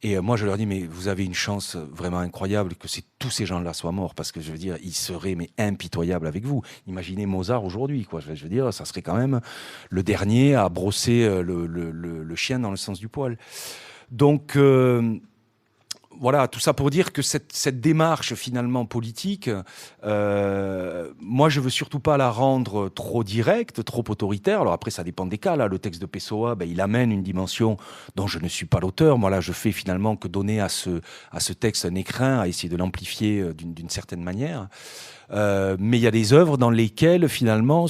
Et moi, je leur dis, mais vous avez une chance vraiment incroyable que tous ces gens-là soient morts, parce que je veux dire, ils seraient impitoyables avec vous. Imaginez Mozart aujourd'hui, quoi. Je veux dire, ça serait quand même le dernier à brosser le chien dans le sens du poil. Donc voilà, tout ça pour dire que cette démarche finalement politique, moi je veux surtout pas la rendre trop directe, trop autoritaire. Alors après ça dépend des cas. Là, le texte de Pessoa, il amène une dimension dont je ne suis pas l'auteur. Moi là, je fais finalement que donner à ce texte un écrin, à essayer de l'amplifier d'une certaine manière. Mais il y a des œuvres dans lesquelles finalement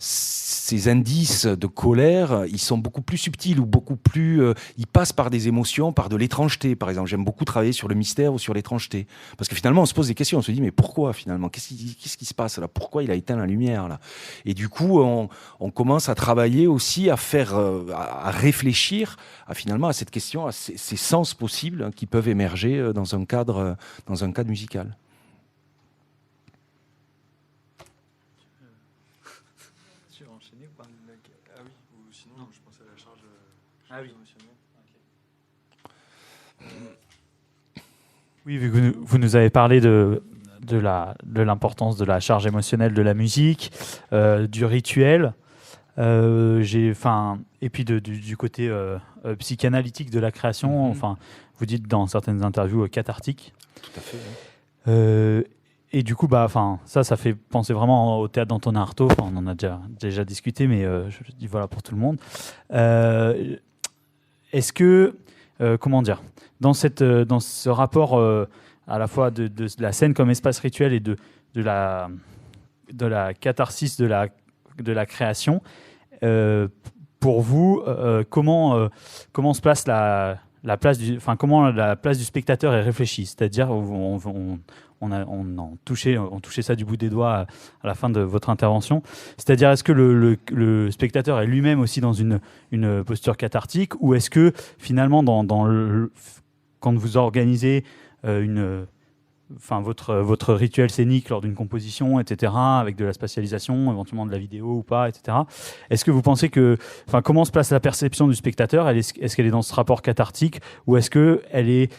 ces indices de colère, ils sont beaucoup plus subtils ou beaucoup plus... ils passent par des émotions, par de l'étrangeté. Par exemple, j'aime beaucoup travailler sur le mystère ou sur l'étrangeté. Parce que finalement, on se pose des questions. On se dit, mais pourquoi finalement ? Qu'est-ce qui se passe là ? Pourquoi il a éteint la lumière là ? Et du coup, on commence à travailler aussi, à faire, à réfléchir finalement à cette question, à ces sens possibles qui peuvent émerger dans un cadre musical. Oui, vu que vous nous avez parlé de l'importance de la charge émotionnelle de la musique, du rituel, et puis du côté psychanalytique de la création. Enfin, vous dites dans certaines interviews cathartique. Tout à fait. Oui. Et du coup, ça fait penser vraiment au théâtre d'Antonin Artaud. Enfin, on en a déjà discuté, mais je dis voilà pour tout le monde. Est-ce que, comment dire, dans ce rapport à la fois de la scène comme espace rituel et de la catharsis de la création, pour vous, comment se place comment la place du spectateur est réfléchie, c'est-à-dire on touchait ça du bout des doigts à la fin de votre intervention. C'est-à-dire, est-ce que le spectateur est lui-même aussi dans une posture cathartique, ou est-ce que finalement, quand vous organisez votre rituel scénique lors d'une composition, etc., avec de la spatialisation, éventuellement de la vidéo ou pas, etc., est-ce que vous pensez comment se place la perception du spectateur ? Est-ce qu'elle est dans ce rapport cathartique, ou est-ce qu'elle est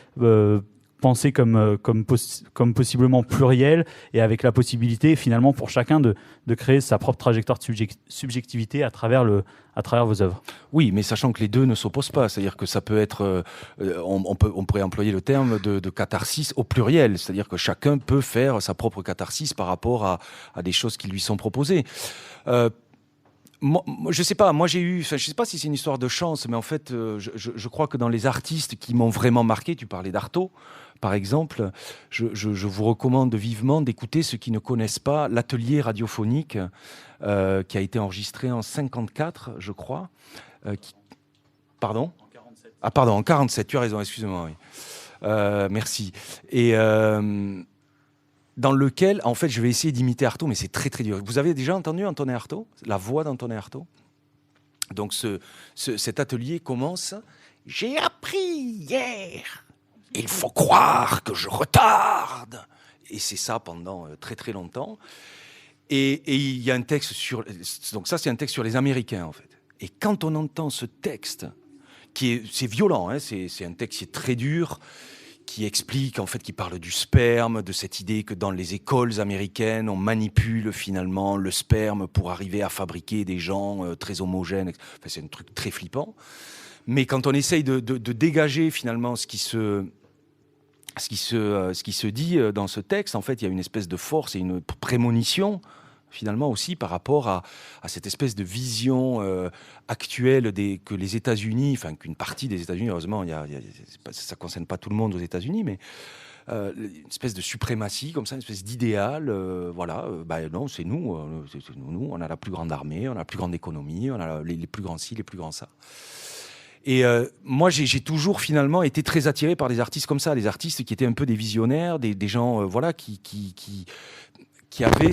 pensée comme possiblement plurielle, et avec la possibilité finalement pour chacun de créer sa propre trajectoire de subjectivité à travers vos œuvres ? Oui, mais sachant que les deux ne s'opposent pas, c'est-à-dire que ça peut être, on pourrait employer le terme de catharsis au pluriel, c'est-à-dire que chacun peut faire sa propre catharsis par rapport à des choses qui lui sont proposées. Je sais pas, je sais pas si c'est une histoire de chance, mais en fait, je crois que dans les artistes qui m'ont vraiment marqué, tu parlais d'Artaud, par exemple, je vous recommande vivement d'écouter ceux qui ne connaissent pas l'atelier radiophonique qui a été enregistré en 54, je crois. Pardon ? En 47. Ah pardon, en 47, tu as raison, excusez-moi. Oui. Merci. Et dans lequel, en fait, je vais essayer d'imiter Artaud, mais c'est très très dur. Vous avez déjà entendu Antonin Artaud ? La voix d'Antonin Artaud ? Donc cet atelier commence. J'ai appris hier. Il faut croire que je retarde. Et c'est ça pendant très très longtemps. Et il y a un texte donc ça c'est un texte sur les Américains en fait. Et quand on entend ce texte, c'est violent, hein, c'est un texte qui est très dur, qui explique en fait, qui parle du sperme, de cette idée que dans les écoles américaines, on manipule finalement le sperme pour arriver à fabriquer des gens très homogènes. Enfin, c'est un truc très flippant. Mais quand on essaye de dégager finalement ce qui se dit dans ce texte, en fait, il y a une espèce de force et une prémonition, finalement, aussi par rapport à cette espèce de vision actuelle que les États-Unis, enfin, qu'une partie des États-Unis, heureusement, ça ne concerne pas tout le monde aux États-Unis, mais une espèce de suprématie, comme ça, une espèce d'idéal. Non, c'est nous. Nous, on a la plus grande armée, on a la plus grande économie, on a les plus grands ci, les plus grands ça. Et moi, j'ai toujours finalement été très attiré par des artistes comme ça, des artistes qui étaient un peu des visionnaires, des gens qui avaient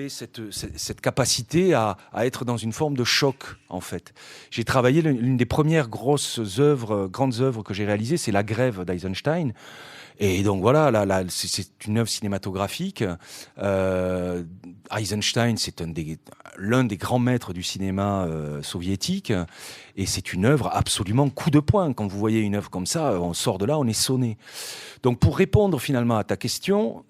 cette capacité à être dans une forme de choc, en fait. J'ai travaillé, l'une des premières grandes œuvres que j'ai réalisées, c'est La Grève d'Eisenstein. Et donc voilà, c'est une œuvre cinématographique. Eisenstein, c'est l'un des grands maîtres du cinéma soviétique, et c'est une œuvre absolument coup de poing. Quand vous voyez une œuvre comme ça, on sort de là, on est sonné. Donc pour répondre finalement à ta question,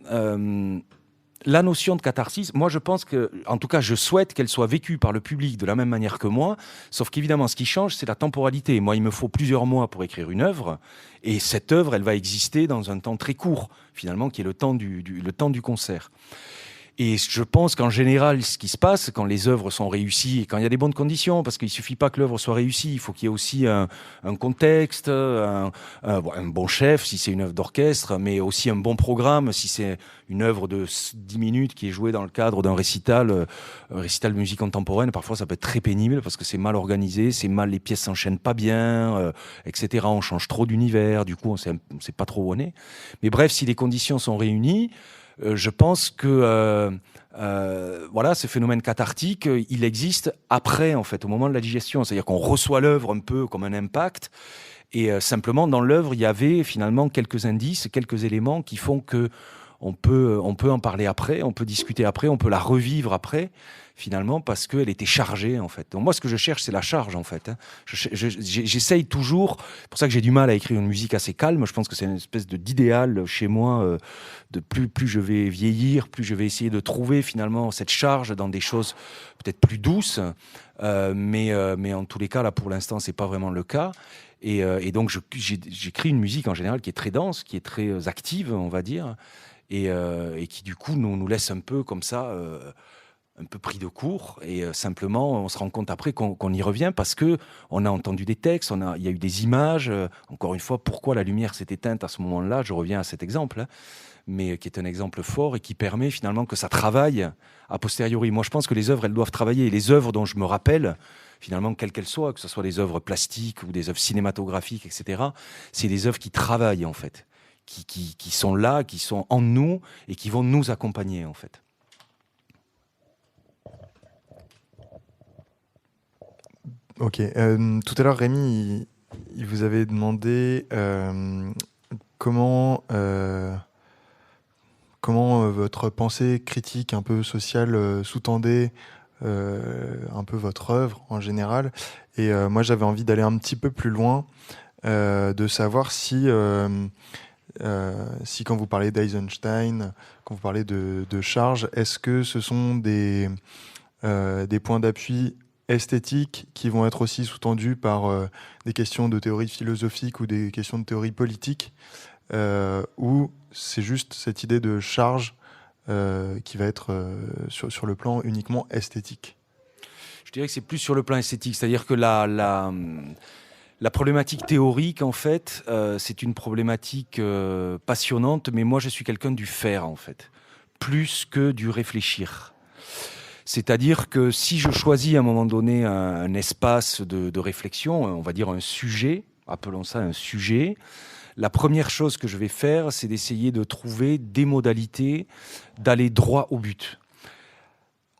la notion de catharsis, moi je pense que, en tout cas je souhaite qu'elle soit vécue par le public de la même manière que moi, sauf qu'évidemment ce qui change c'est la temporalité. Moi il me faut plusieurs mois pour écrire une œuvre, et cette œuvre elle va exister dans un temps très court finalement, qui est le temps du concert. Et je pense qu'en général, ce qui se passe quand les œuvres sont réussies et quand il y a des bonnes conditions, parce qu'il suffit pas que l'œuvre soit réussie, il faut qu'il y ait aussi un contexte, un bon chef si c'est une œuvre d'orchestre, mais aussi un bon programme si c'est une œuvre de 10 minutes qui est jouée dans le cadre d'un récital, un récital de musique contemporaine. Parfois, ça peut être très pénible parce que c'est mal organisé, les pièces s'enchaînent pas bien, etc. On change trop d'univers, du coup, on sait pas trop où on est. Mais bref, si les conditions sont réunies, je pense que ce phénomène cathartique, il existe après, en fait, au moment de la digestion. C'est-à-dire qu'on reçoit l'œuvre un peu comme un impact, et simplement dans l'œuvre, il y avait finalement quelques indices, quelques éléments qui font que on peut en parler après, on peut discuter après, on peut la revivre après, finalement, parce qu'elle était chargée, en fait. Donc moi, ce que je cherche, c'est la charge, en fait. J'essaye toujours, c'est pour ça que j'ai du mal à écrire une musique assez calme, je pense que c'est une espèce d'idéal chez moi, de plus je vais vieillir, plus je vais essayer de trouver, finalement, cette charge dans des choses peut-être plus douces, mais en tous les cas, là, pour l'instant, c'est pas vraiment le cas. Et donc, j'écris une musique, en général, qui est très dense, qui est très active, on va dire, et qui, du coup, nous laisse un peu comme ça... un peu pris de court, et simplement on se rend compte après qu'on y revient parce que on a entendu des textes, il y a eu des images. Encore une fois, pourquoi la lumière s'est éteinte à ce moment-là, je reviens à cet exemple, mais qui est un exemple fort et qui permet finalement que ça travaille a posteriori. Moi, je pense que les œuvres, elles doivent travailler, et les œuvres dont je me rappelle, finalement, quelles qu'elles soient, que ce soit des œuvres plastiques ou des œuvres cinématographiques, etc., c'est des œuvres qui travaillent, en fait, qui sont là, qui sont en nous et qui vont nous accompagner, en fait. Ok. Tout à l'heure, Rémi, il vous avait demandé comment votre pensée critique, un peu sociale, sous-tendait un peu votre œuvre en général. Et moi, j'avais envie d'aller un petit peu plus loin, de savoir si quand vous parlez d'Eisenstein, quand vous parlez de charge, est-ce que ce sont des points d'appui esthétiques qui vont être aussi sous-tendus par des questions de théorie philosophique ou des questions de théorie politique, ou c'est juste cette idée de charge qui va être sur le plan uniquement esthétique? Je dirais que c'est plus sur le plan esthétique, c'est-à-dire que la problématique théorique, en fait, c'est une problématique passionnante, mais moi je suis quelqu'un du faire, en fait, plus que du réfléchir. C'est-à-dire que si je choisis à un moment donné un espace de réflexion, on va dire un sujet, appelons ça un sujet, la première chose que je vais faire, c'est d'essayer de trouver des modalités d'aller droit au but.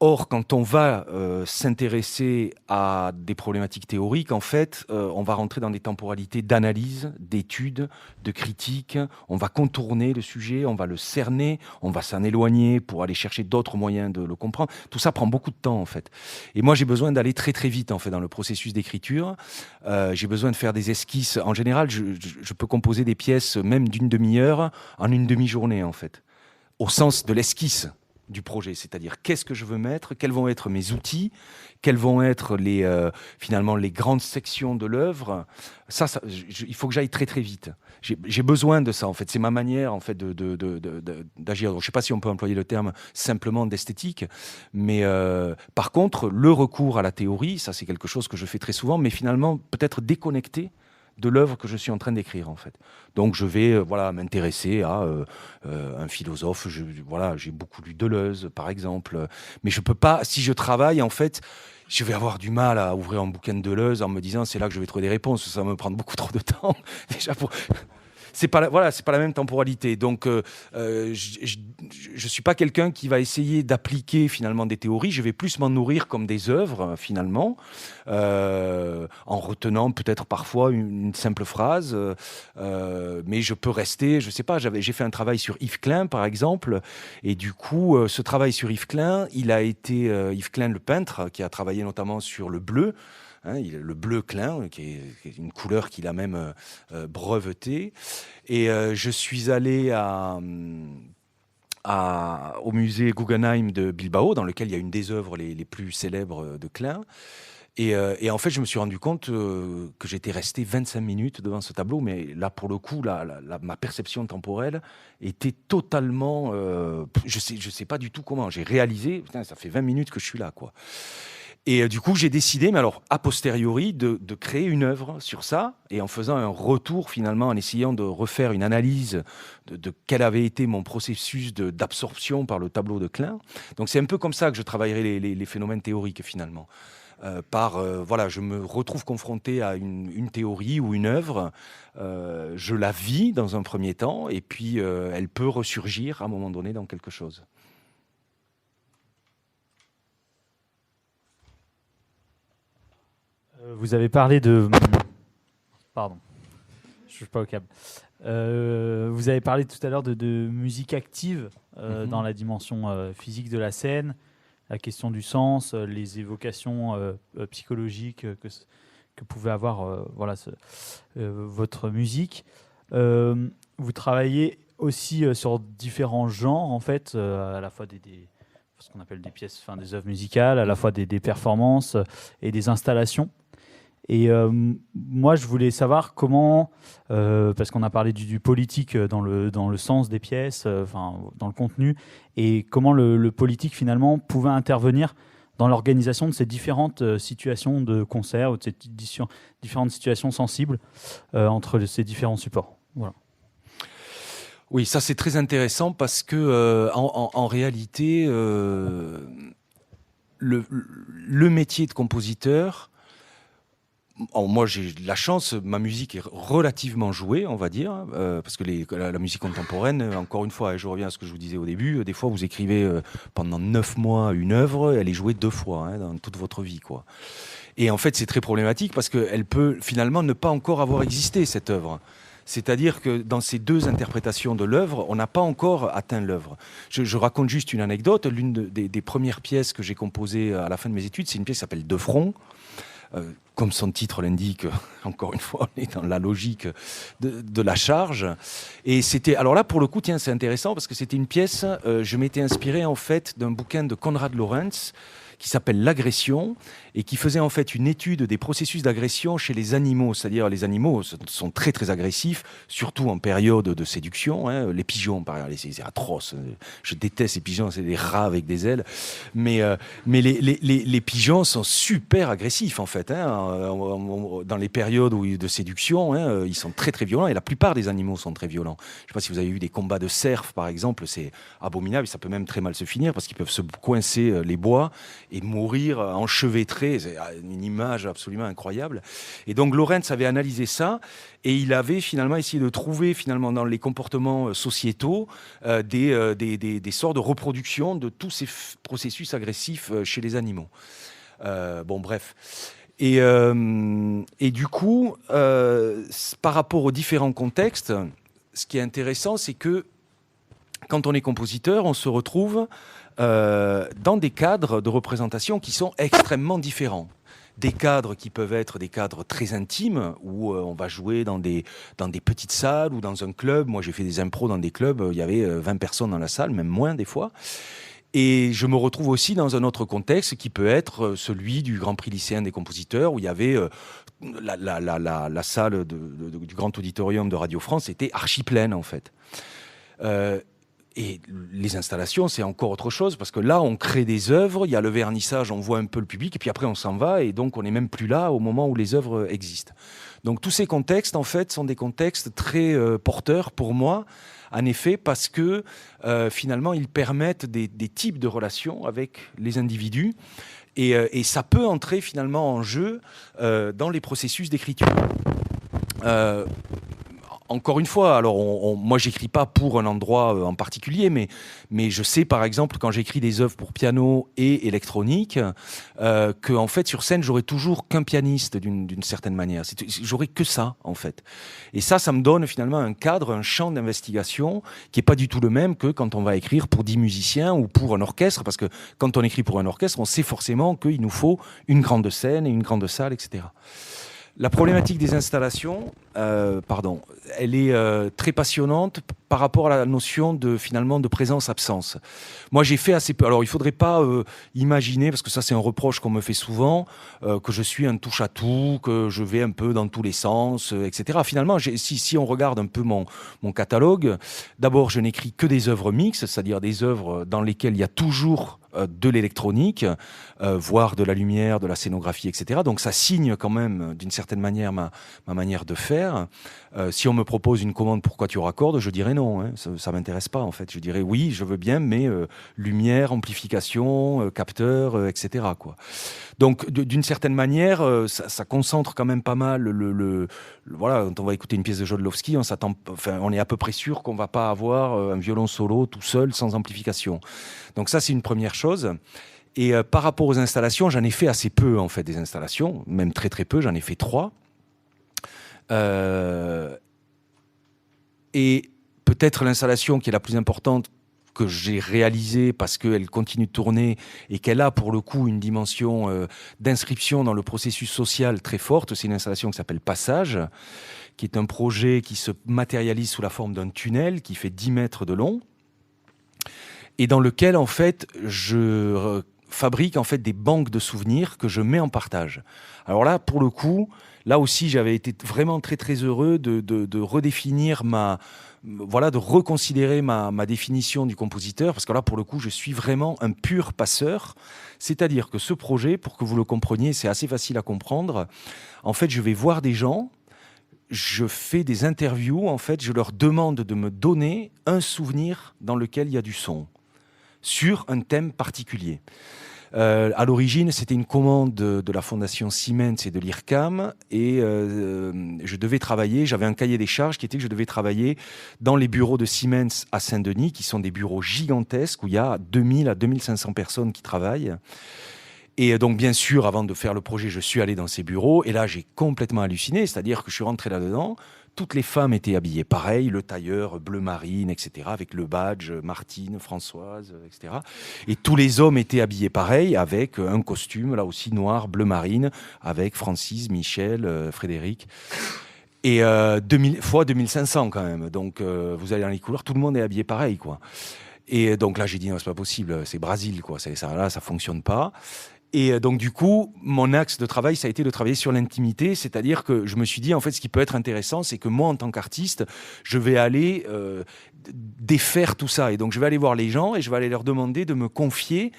Or, quand on va s'intéresser à des problématiques théoriques, en fait, on va rentrer dans des temporalités d'analyse, d'étude, de critique. On va contourner le sujet, on va le cerner, on va s'en éloigner pour aller chercher d'autres moyens de le comprendre. Tout ça prend beaucoup de temps, en fait. Et moi, j'ai besoin d'aller très, très vite, en fait, dans le processus d'écriture. J'ai besoin de faire des esquisses. En général, je peux composer des pièces, même d'une demi-heure, en une demi-journée, en fait, au sens de l'esquisse du projet, c'est-à-dire qu'est-ce que je veux mettre, quels vont être mes outils, quelles vont être finalement les grandes sections de l'œuvre. Il faut que j'aille très très vite. J'ai besoin de ça, en fait. C'est ma manière, en fait, d'agir. Donc, je ne sais pas si on peut employer le terme simplement d'esthétique, mais par contre, le recours à la théorie, ça c'est quelque chose que je fais très souvent, mais finalement peut-être déconnecté de l'œuvre que je suis en train d'écrire, en fait. Donc je vais m'intéresser à un philosophe. J'ai beaucoup lu Deleuze, par exemple. Mais je peux pas, si je travaille, en fait, je vais avoir du mal à ouvrir un bouquin de Deleuze en me disant c'est là que je vais trouver des réponses. Ça va me prendre beaucoup trop de temps déjà pour... C'est pas la même temporalité. Donc, je suis pas quelqu'un qui va essayer d'appliquer finalement des théories. Je vais plus m'en nourrir comme des œuvres finalement, en retenant peut-être parfois une simple phrase. Mais je peux rester. Je sais pas. J'ai fait un travail sur Yves Klein par exemple, et du coup, ce travail sur Yves Klein, il a été Yves Klein le peintre qui a travaillé notamment sur le bleu. Le bleu Klein, qui est une couleur qu'il a même brevetée. Et je suis allé au musée Guggenheim de Bilbao, dans lequel il y a une des œuvres les plus célèbres de Klein. Et en fait, je me suis rendu compte que j'étais resté 25 minutes devant ce tableau, mais là, pour le coup, ma perception temporelle était totalement... je sais pas du tout comment. J'ai réalisé, putain, ça fait 20 minutes que je suis là, quoi. Et du coup, j'ai décidé, mais alors, a posteriori, de créer une œuvre sur ça, et en faisant un retour, finalement, en essayant de refaire une analyse de quel avait été mon processus d'absorption par le tableau de Klein. Donc, c'est un peu comme ça que je travaillerai les phénomènes théoriques, finalement. Voilà, je me retrouve confronté à une théorie ou une œuvre, je la vis dans un premier temps, et puis elle peut ressurgir à un moment donné dans quelque chose. Vous avez parlé de... Pardon, je ne suis pas au câble. Vous avez parlé tout à l'heure de musique active dans la dimension physique de la scène, la question du sens, les évocations psychologiques que pouvait avoir votre musique. Vous travaillez aussi sur différents genres, en fait, à la fois ce qu'on appelle des pièces, enfin des œuvres musicales, à la fois des performances et des installations. Et moi, je voulais savoir comment, parce qu'on a parlé du politique dans le sens des pièces, dans le contenu, et comment le politique, finalement, pouvait intervenir dans l'organisation de ces différentes situations de concert ou de ces différentes situations sensibles entre ces différents supports. Voilà. Oui, ça c'est très intéressant parce que en réalité, le métier de compositeur, moi j'ai de la chance, ma musique est relativement jouée, on va dire, parce que la musique contemporaine, encore une fois, je reviens à ce que je vous disais au début, des fois vous écrivez pendant 9 mois une œuvre, elle est jouée 2 fois dans toute votre vie, quoi. Et en fait c'est très problématique parce qu'elle peut finalement ne pas encore avoir existé, cette œuvre. C'est-à-dire que dans ces 2 interprétations de l'œuvre, on n'a pas encore atteint l'œuvre. Je raconte juste une anecdote. L'une des premières pièces que j'ai composées à la fin de mes études, c'est une pièce qui s'appelle De front. Comme son titre l'indique, encore une fois, on est dans la logique de la charge. Et c'était, alors là, pour le coup, tiens, c'est intéressant parce que c'était une pièce, je m'étais inspiré en fait d'un bouquin de Konrad Lorenz qui s'appelle L'agression et qui faisait en fait une étude des processus d'agression chez les animaux. C'est-à-dire les animaux sont très très agressifs, surtout en période de séduction. Les pigeons, par exemple, c'est atroce. Je déteste les pigeons, c'est des rats avec des ailes. Mais les pigeons sont super agressifs en fait. Dans les périodes de séduction, ils sont très très violents et la plupart des animaux sont très violents. Je ne sais pas si vous avez eu des combats de cerfs par exemple, c'est abominable et ça peut même très mal se finir parce qu'ils peuvent se coincer les bois et mourir enchevêtrés. C'est une image absolument incroyable. Et donc Lorenz avait analysé ça et il avait finalement essayé de trouver finalement dans les comportements sociétaux des sortes de reproduction de tous ces processus agressifs chez les animaux. Bon bref. Et du coup, par rapport aux différents contextes, ce qui est intéressant, c'est que quand on est compositeur, on se retrouve dans des cadres de représentation qui sont extrêmement différents. Des cadres qui peuvent être des cadres très intimes, où on va jouer dans des petites salles ou dans un club. Moi, j'ai fait des impros dans des clubs, il y avait 20 personnes dans la salle, même moins des fois. Et je me retrouve aussi dans un autre contexte qui peut être celui du Grand Prix lycéen des compositeurs, où il y avait la salle du Grand Auditorium de Radio France était archi pleine, en fait. Et les installations, c'est encore autre chose, parce que là, on crée des œuvres, il y a le vernissage, on voit un peu le public, et puis après, on s'en va, et donc on n'est même plus là au moment où les œuvres existent. Donc tous ces contextes, en fait, sont des contextes très porteurs pour moi, en effet, parce que finalement, ils permettent des types de relations avec les individus, et ça peut entrer finalement en jeu dans les processus d'écriture. Encore une fois, alors moi j'écris pas pour un endroit en particulier, mais je sais par exemple quand j'écris des œuvres pour piano et électronique, que en fait sur scène j'aurai toujours qu'un pianiste d'une certaine manière. J'aurai que ça en fait. Et ça me donne finalement un cadre, un champ d'investigation qui est pas du tout le même que quand on va écrire pour 10 musiciens ou pour un orchestre, parce que quand on écrit pour un orchestre, on sait forcément qu'il nous faut une grande scène et une grande salle, etc. La problématique des installations, elle est très passionnante par rapport à la notion de finalement de présence-absence. Moi, j'ai fait assez peu. Alors, il faudrait pas imaginer, parce que ça, c'est un reproche qu'on me fait souvent, que je suis un touche-à-tout, que je vais un peu dans tous les sens, etc. Finalement, si on regarde un peu mon catalogue, d'abord, je n'écris que des œuvres mixtes, c'est-à-dire des œuvres dans lesquelles il y a toujours de l'électronique, voire de la lumière, de la scénographie, etc. Donc ça signe quand même d'une certaine manière ma manière de faire. Si on me propose une commande pour quatuor à cordes, je dirais non, hein. Ça m'intéresse pas en fait. Je dirais oui, je veux bien, mais lumière, amplification, capteur, etc. quoi. Donc d'une certaine manière, ça concentre quand même pas mal voilà, quand on va écouter une pièce de Jodorowsky, on est à peu près sûr qu'on va pas avoir un violon solo tout seul sans amplification. Donc ça, c'est une première chose. Et par rapport aux installations, j'en ai fait assez peu en fait des installations, même très très peu. J'en ai fait 3. Et peut-être l'installation qui est la plus importante que j'ai réalisée parce qu'elle continue de tourner et qu'elle a pour le coup une dimension d'inscription dans le processus social très forte, c'est une installation qui s'appelle Passage, qui est un projet qui se matérialise sous la forme d'un tunnel qui fait 10 mètres de long et dans lequel en fait je fabrique en fait des banques de souvenirs que je mets en partage. Alors là, pour le coup, là aussi, j'avais été vraiment très très heureux de redéfinir de reconsidérer ma définition du compositeur, parce que là, pour le coup, je suis vraiment un pur passeur. C'est-à-dire que ce projet, pour que vous le compreniez, c'est assez facile à comprendre. En fait, je vais voir des gens, je fais des interviews, en fait, je leur demande de me donner un souvenir dans lequel il y a du son, sur un thème particulier. À l'origine, c'était une commande de la Fondation Siemens et de l'IRCAM et je devais travailler, j'avais un cahier des charges qui était que je devais travailler dans les bureaux de Siemens à Saint-Denis, qui sont des bureaux gigantesques où il y a 2000 à 2500 personnes qui travaillent. Et donc, bien sûr, avant de faire le projet, je suis allé dans ces bureaux et là, j'ai complètement halluciné, c'est-à-dire que je suis rentré là-dedans. Toutes les femmes étaient habillées pareil, le tailleur bleu marine, etc., avec le badge Martine, Françoise, etc. Et tous les hommes étaient habillés pareil, avec un costume, là aussi noir, bleu marine, avec Francis, Michel, Frédéric. Et 2000 fois 2500 quand même. Donc, vous allez dans les couloirs, tout le monde est habillé pareil, quoi. Et donc là, j'ai dit, non, c'est pas possible, c'est Brésil, quoi. Là, ça fonctionne pas. Et donc, du coup, mon axe de travail, ça a été de travailler sur l'intimité, c'est-à-dire que je me suis dit, en fait, ce qui peut être intéressant, c'est que moi, en tant qu'artiste, je vais aller défaire tout ça. Et donc, je vais aller voir les gens et je vais aller leur demander de me confier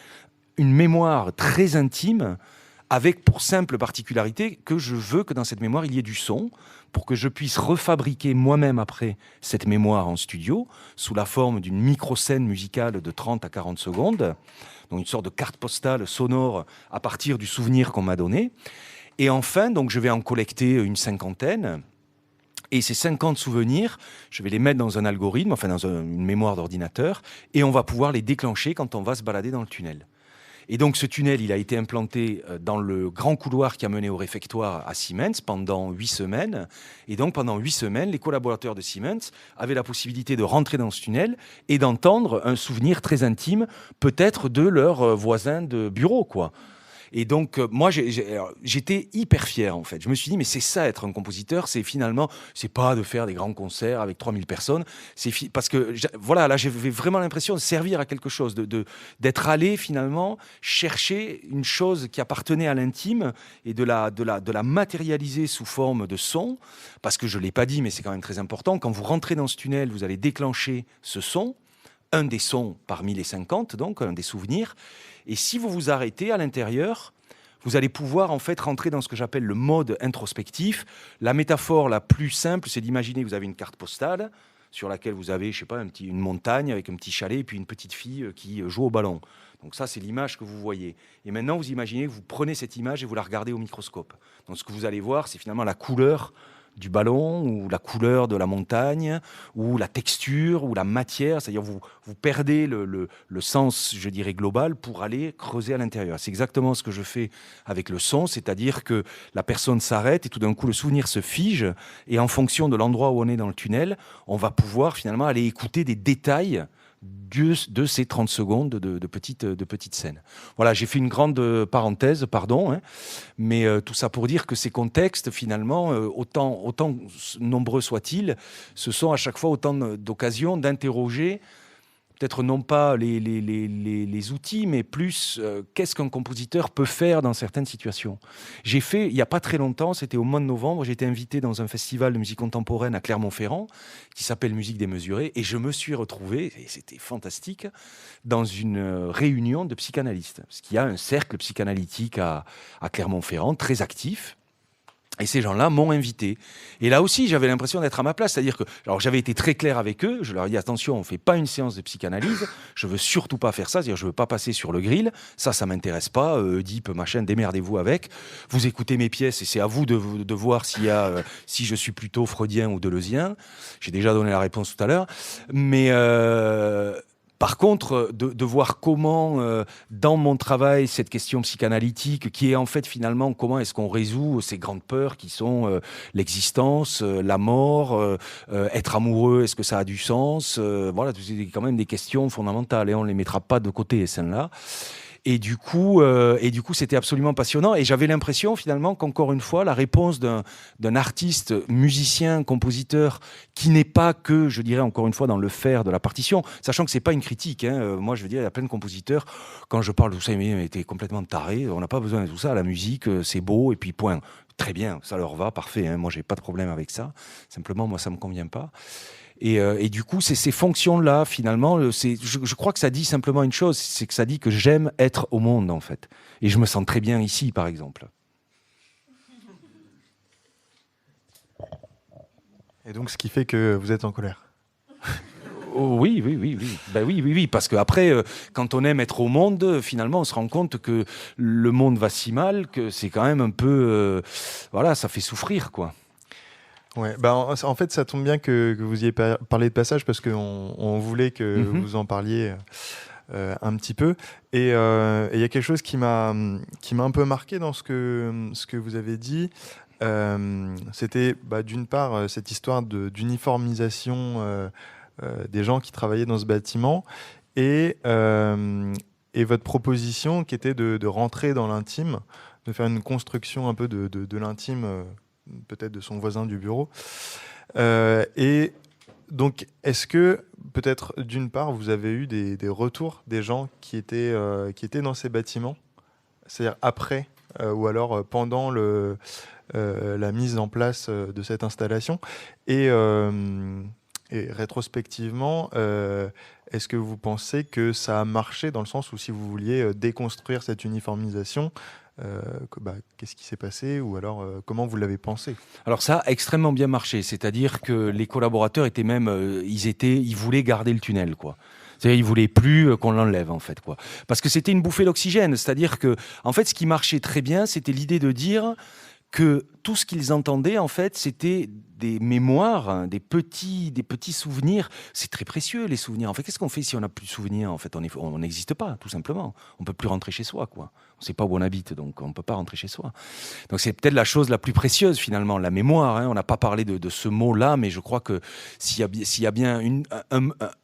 une mémoire très intime avec pour simple particularité que je veux que dans cette mémoire, il y ait du son pour que je puisse refabriquer moi-même après cette mémoire en studio sous la forme d'une micro-scène musicale de 30 à 40 secondes. Donc une sorte de carte postale sonore à partir du souvenir qu'on m'a donné. Et enfin, donc, je vais en collecter une 50aine. Et ces 50 souvenirs, je vais les mettre dans un algorithme, enfin dans une mémoire d'ordinateur, et on va pouvoir les déclencher quand on va se balader dans le tunnel. Et donc ce tunnel, il a été implanté dans le grand couloir qui a mené au réfectoire à Siemens pendant 8 semaines. Et donc pendant 8 semaines, les collaborateurs de Siemens avaient la possibilité de rentrer dans ce tunnel et d'entendre un souvenir très intime, peut-être de leur voisin de bureau, quoi. Et donc, moi, j'étais hyper fier, en fait. Je me suis dit, mais c'est ça, être un compositeur, c'est finalement, c'est pas de faire des grands concerts avec 3000 personnes, parce que, voilà, là, j'avais vraiment l'impression de servir à quelque chose, d'être allé, finalement, chercher une chose qui appartenait à l'intime et de la matérialiser sous forme de son, parce que je l'ai pas dit, mais c'est quand même très important. Quand vous rentrez dans ce tunnel, vous allez déclencher ce son, un des sons parmi les 50, donc, un des souvenirs. Et si vous vous arrêtez à l'intérieur, vous allez pouvoir en fait rentrer dans ce que j'appelle le mode introspectif. La métaphore la plus simple, c'est d'imaginer que vous avez une carte postale sur laquelle vous avez, je sais pas, une montagne avec un petit chalet et puis une petite fille qui joue au ballon. Donc ça, c'est l'image que vous voyez. Et maintenant, vous imaginez que vous prenez cette image et vous la regardez au microscope. Donc ce que vous allez voir, c'est finalement la couleur du ballon, ou la couleur de la montagne, ou la texture, ou la matière. C'est-à-dire vous perdez le sens, je dirais, global pour aller creuser à l'intérieur. C'est exactement ce que je fais avec le son, c'est-à-dire que la personne s'arrête et tout d'un coup le souvenir se fige, et en fonction de l'endroit où on est dans le tunnel, on va pouvoir finalement aller écouter des détails de ces 30 secondes de petites scènes. Voilà, j'ai fait une grande parenthèse, pardon, hein, mais tout ça pour dire que ces contextes, finalement, autant nombreux soient-ils, ce sont à chaque fois autant d'occasions d'interroger peut-être non pas les outils, mais plus qu'est-ce qu'un compositeur peut faire dans certaines situations. J'ai fait, il n'y a pas très longtemps, c'était au mois de novembre, j'ai été invité dans un festival de musique contemporaine à Clermont-Ferrand, qui s'appelle Musique démesurée, et je me suis retrouvé, et c'était fantastique, dans une réunion de psychanalystes. Parce qu'il y a un cercle psychanalytique à Clermont-Ferrand, très actif. Et ces gens-là m'ont invité. Et là aussi, j'avais l'impression d'être à ma place. C'est-à-dire que, alors, j'avais été très clair avec eux. Je leur ai dit, attention, on ne fait pas une séance de psychanalyse. Je ne veux surtout pas faire ça. C'est-à-dire, je ne veux pas passer sur le grill. Ça ne m'intéresse pas. Oedipe, machin, démerdez-vous avec. Vous écoutez mes pièces et c'est à vous de voir si je suis plutôt freudien ou deleuzien. J'ai déjà donné la réponse tout à l'heure. Mais... Par contre, de voir comment, dans mon travail, cette question psychanalytique, qui est en fait finalement comment est-ce qu'on résout ces grandes peurs qui sont l'existence, la mort, être amoureux, est-ce que ça a du sens, voilà, c'est quand même des questions fondamentales et on ne les mettra pas de côté, celles-là. Et du coup, c'était absolument passionnant. Et j'avais l'impression, finalement, qu'encore une fois, la réponse d'un artiste, musicien, compositeur, qui n'est pas que, je dirais encore une fois, dans le faire de la partition, sachant que c'est pas une critique. Hein. Moi, je veux dire, il y a plein de compositeurs, quand je parle de tout ça, ils me disent, t'es complètement taré, on n'a pas besoin de tout ça, la musique, c'est beau, et puis point. Très bien, ça leur va, parfait. Hein. Moi, j'ai pas de problème avec ça. Simplement, moi, ça me convient pas. Et du coup, c'est ces fonctions-là, finalement, je crois que ça dit simplement une chose, c'est que ça dit que j'aime être au monde, en fait. Et je me sens très bien ici, par exemple. Et donc, ce qui fait que vous êtes en colère. Oh, oui. Ben oui, parce qu'après, quand on aime être au monde, finalement, on se rend compte que le monde va si mal que c'est quand même un peu... voilà, ça fait souffrir, quoi. Ouais, bah en fait, ça tombe bien que vous ayez parlé de passage parce qu'on voulait que vous en parliez un petit peu. Et il y a quelque chose qui m'a un peu marqué dans ce que vous avez dit. C'était d'une part cette histoire d'uniformisation des gens qui travaillaient dans ce bâtiment et votre proposition qui était de rentrer dans l'intime, de faire une construction un peu de l'intime, peut-être de son voisin du bureau. Et donc, est-ce que, peut-être, d'une part, vous avez eu des retours des gens qui étaient dans ces bâtiments, c'est-à-dire après ou alors pendant la mise en place de cette installation et rétrospectivement, est-ce que vous pensez que ça a marché dans le sens où si vous vouliez déconstruire cette uniformisation, qu'est-ce qui s'est passé ou alors comment vous l'avez pensé? Alors ça a extrêmement bien marché, c'est-à-dire que les collaborateurs étaient même, ils voulaient garder le tunnel, quoi. C'est-à-dire, ils voulaient plus qu'on l'enlève, en fait, quoi. Parce que c'était une bouffée d'oxygène, c'est-à-dire que, en fait, ce qui marchait très bien, c'était l'idée de dire que tout ce qu'ils entendaient, en fait, c'était des mémoires, hein, des petits souvenirs. C'est très précieux, les souvenirs. En fait, qu'est-ce qu'on fait si on n'a plus de souvenirs? En fait, on n'existe pas, tout simplement. On peut plus rentrer chez soi, quoi. On ne sait pas où on habite, donc on ne peut pas rentrer chez soi. Donc c'est peut-être la chose la plus précieuse, finalement, la mémoire. Hein. On n'a pas parlé de ce mot-là, mais je crois que s'il y a bien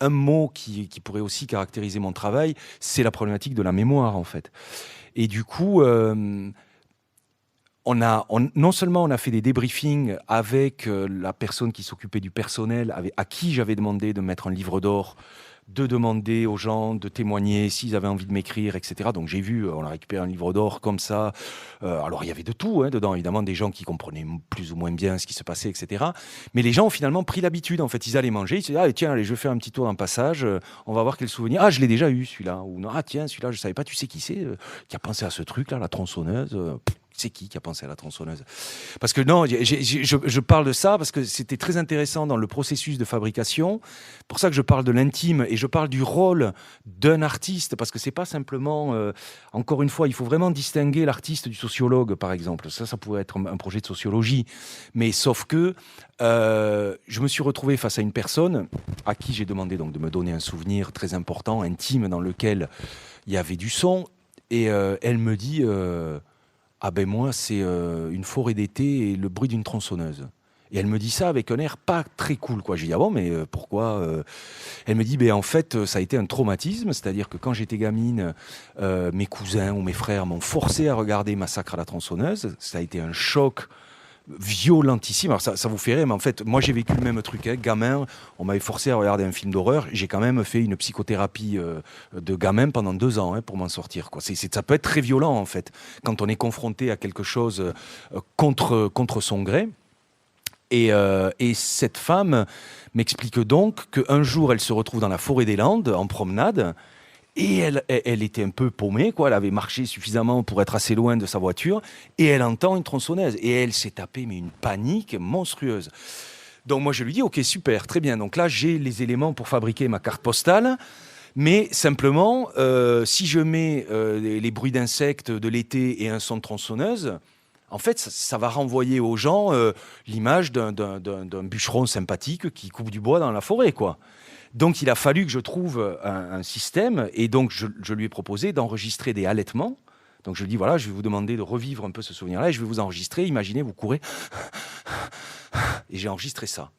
un mot qui pourrait aussi caractériser mon travail, c'est la problématique de la mémoire, en fait. Et du coup... non seulement on a fait des débriefings avec la personne qui s'occupait du personnel, à qui j'avais demandé de mettre un livre d'or, de demander aux gens de témoigner s'ils avaient envie de m'écrire, etc. Donc j'ai vu, on a récupéré un livre d'or comme ça. Alors il y avait de tout dedans, évidemment, des gens qui comprenaient plus ou moins bien ce qui se passait, etc. Mais les gens ont finalement pris l'habitude. En fait, ils allaient manger, ils se disaient, tiens, allez, je vais faire un petit tour dans le passage, on va voir quel souvenir. Ah, je l'ai déjà eu, celui-là. Ou non, tiens, celui-là, je savais pas, tu sais qui c'est, qui a pensé à ce truc-là, la tronçonneuse. C'est qui a pensé à la tronçonneuse? Parce que non, je parle de ça parce que c'était très intéressant dans le processus de fabrication. Pour ça que je parle de l'intime et je parle du rôle d'un artiste parce que c'est pas simplement, encore une fois, il faut vraiment distinguer l'artiste du sociologue, par exemple. Ça pourrait être un projet de sociologie. Mais sauf que je me suis retrouvé face à une personne à qui j'ai demandé donc de me donner un souvenir très important, intime, dans lequel il y avait du son. Et elle me dit... Ah ben moi, c'est une forêt d'été et le bruit d'une tronçonneuse. Et elle me dit ça avec un air pas très cool, quoi. Je dis, ah bon, mais pourquoi Elle me dit, ben, en fait, ça a été un traumatisme, c'est-à-dire que quand j'étais gamine, mes cousins ou mes frères m'ont forcé à regarder Massacre à la tronçonneuse. Ça a été un choc violentissime. Alors ça vous fait rire, mais en fait, moi j'ai vécu le même truc. Hein. Gamin, on m'avait forcé à regarder un film d'horreur. J'ai quand même fait une psychothérapie de gamin pendant 2 ans pour m'en sortir. Quoi. Ça peut être très violent, en fait, quand on est confronté à quelque chose contre son gré. Et cette femme m'explique donc qu'un jour, elle se retrouve dans la forêt des Landes, en promenade, et elle était un peu paumée, quoi. Elle avait marché suffisamment pour être assez loin de sa voiture, et elle entend une tronçonneuse. Et elle s'est tapée mais une panique monstrueuse. Donc moi, je lui dis, ok, super, très bien. Donc là, j'ai les éléments pour fabriquer ma carte postale. Mais simplement, si je mets les bruits d'insectes de l'été et un son de tronçonneuse, en fait, ça va renvoyer aux gens l'image d'un bûcheron sympathique qui coupe du bois dans la forêt, quoi. Donc, il a fallu que je trouve un système. Et donc, je lui ai proposé d'enregistrer des halètements. Donc, je lui ai dit, voilà, je vais vous demander de revivre un peu ce souvenir-là et je vais vous enregistrer. Imaginez, vous courez. Et j'ai enregistré ça.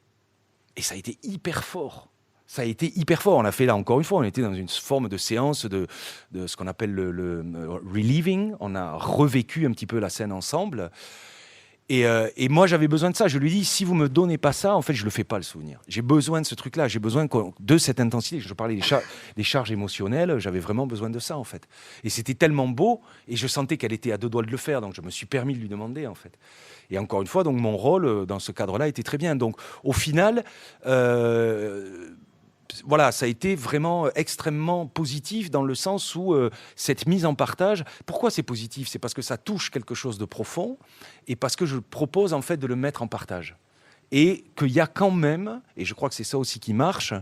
Et ça a été hyper fort. Ça a été hyper fort. On a fait là, encore une fois, on était dans une forme de séance de ce qu'on appelle le reliving. On a revécu un petit peu la scène ensemble. Et moi, j'avais besoin de ça. Je lui dis, si vous me donnez pas ça, en fait, je le fais pas, le souvenir. J'ai besoin de ce truc-là. J'ai besoin de cette intensité. Je parlais des charges émotionnelles. J'avais vraiment besoin de ça, en fait. Et c'était tellement beau. Et je sentais qu'elle était à 2 doigts de le faire. Donc, je me suis permis de lui demander, en fait. Et encore une fois, donc, mon rôle dans ce cadre-là était très bien. Donc, au final, voilà, ça a été vraiment extrêmement positif dans le sens où cette mise en partage, pourquoi c'est positif ? C'est parce que ça touche quelque chose de profond et parce que je propose en fait de le mettre en partage. Et qu'il y a quand même, et je crois que c'est ça aussi qui marche,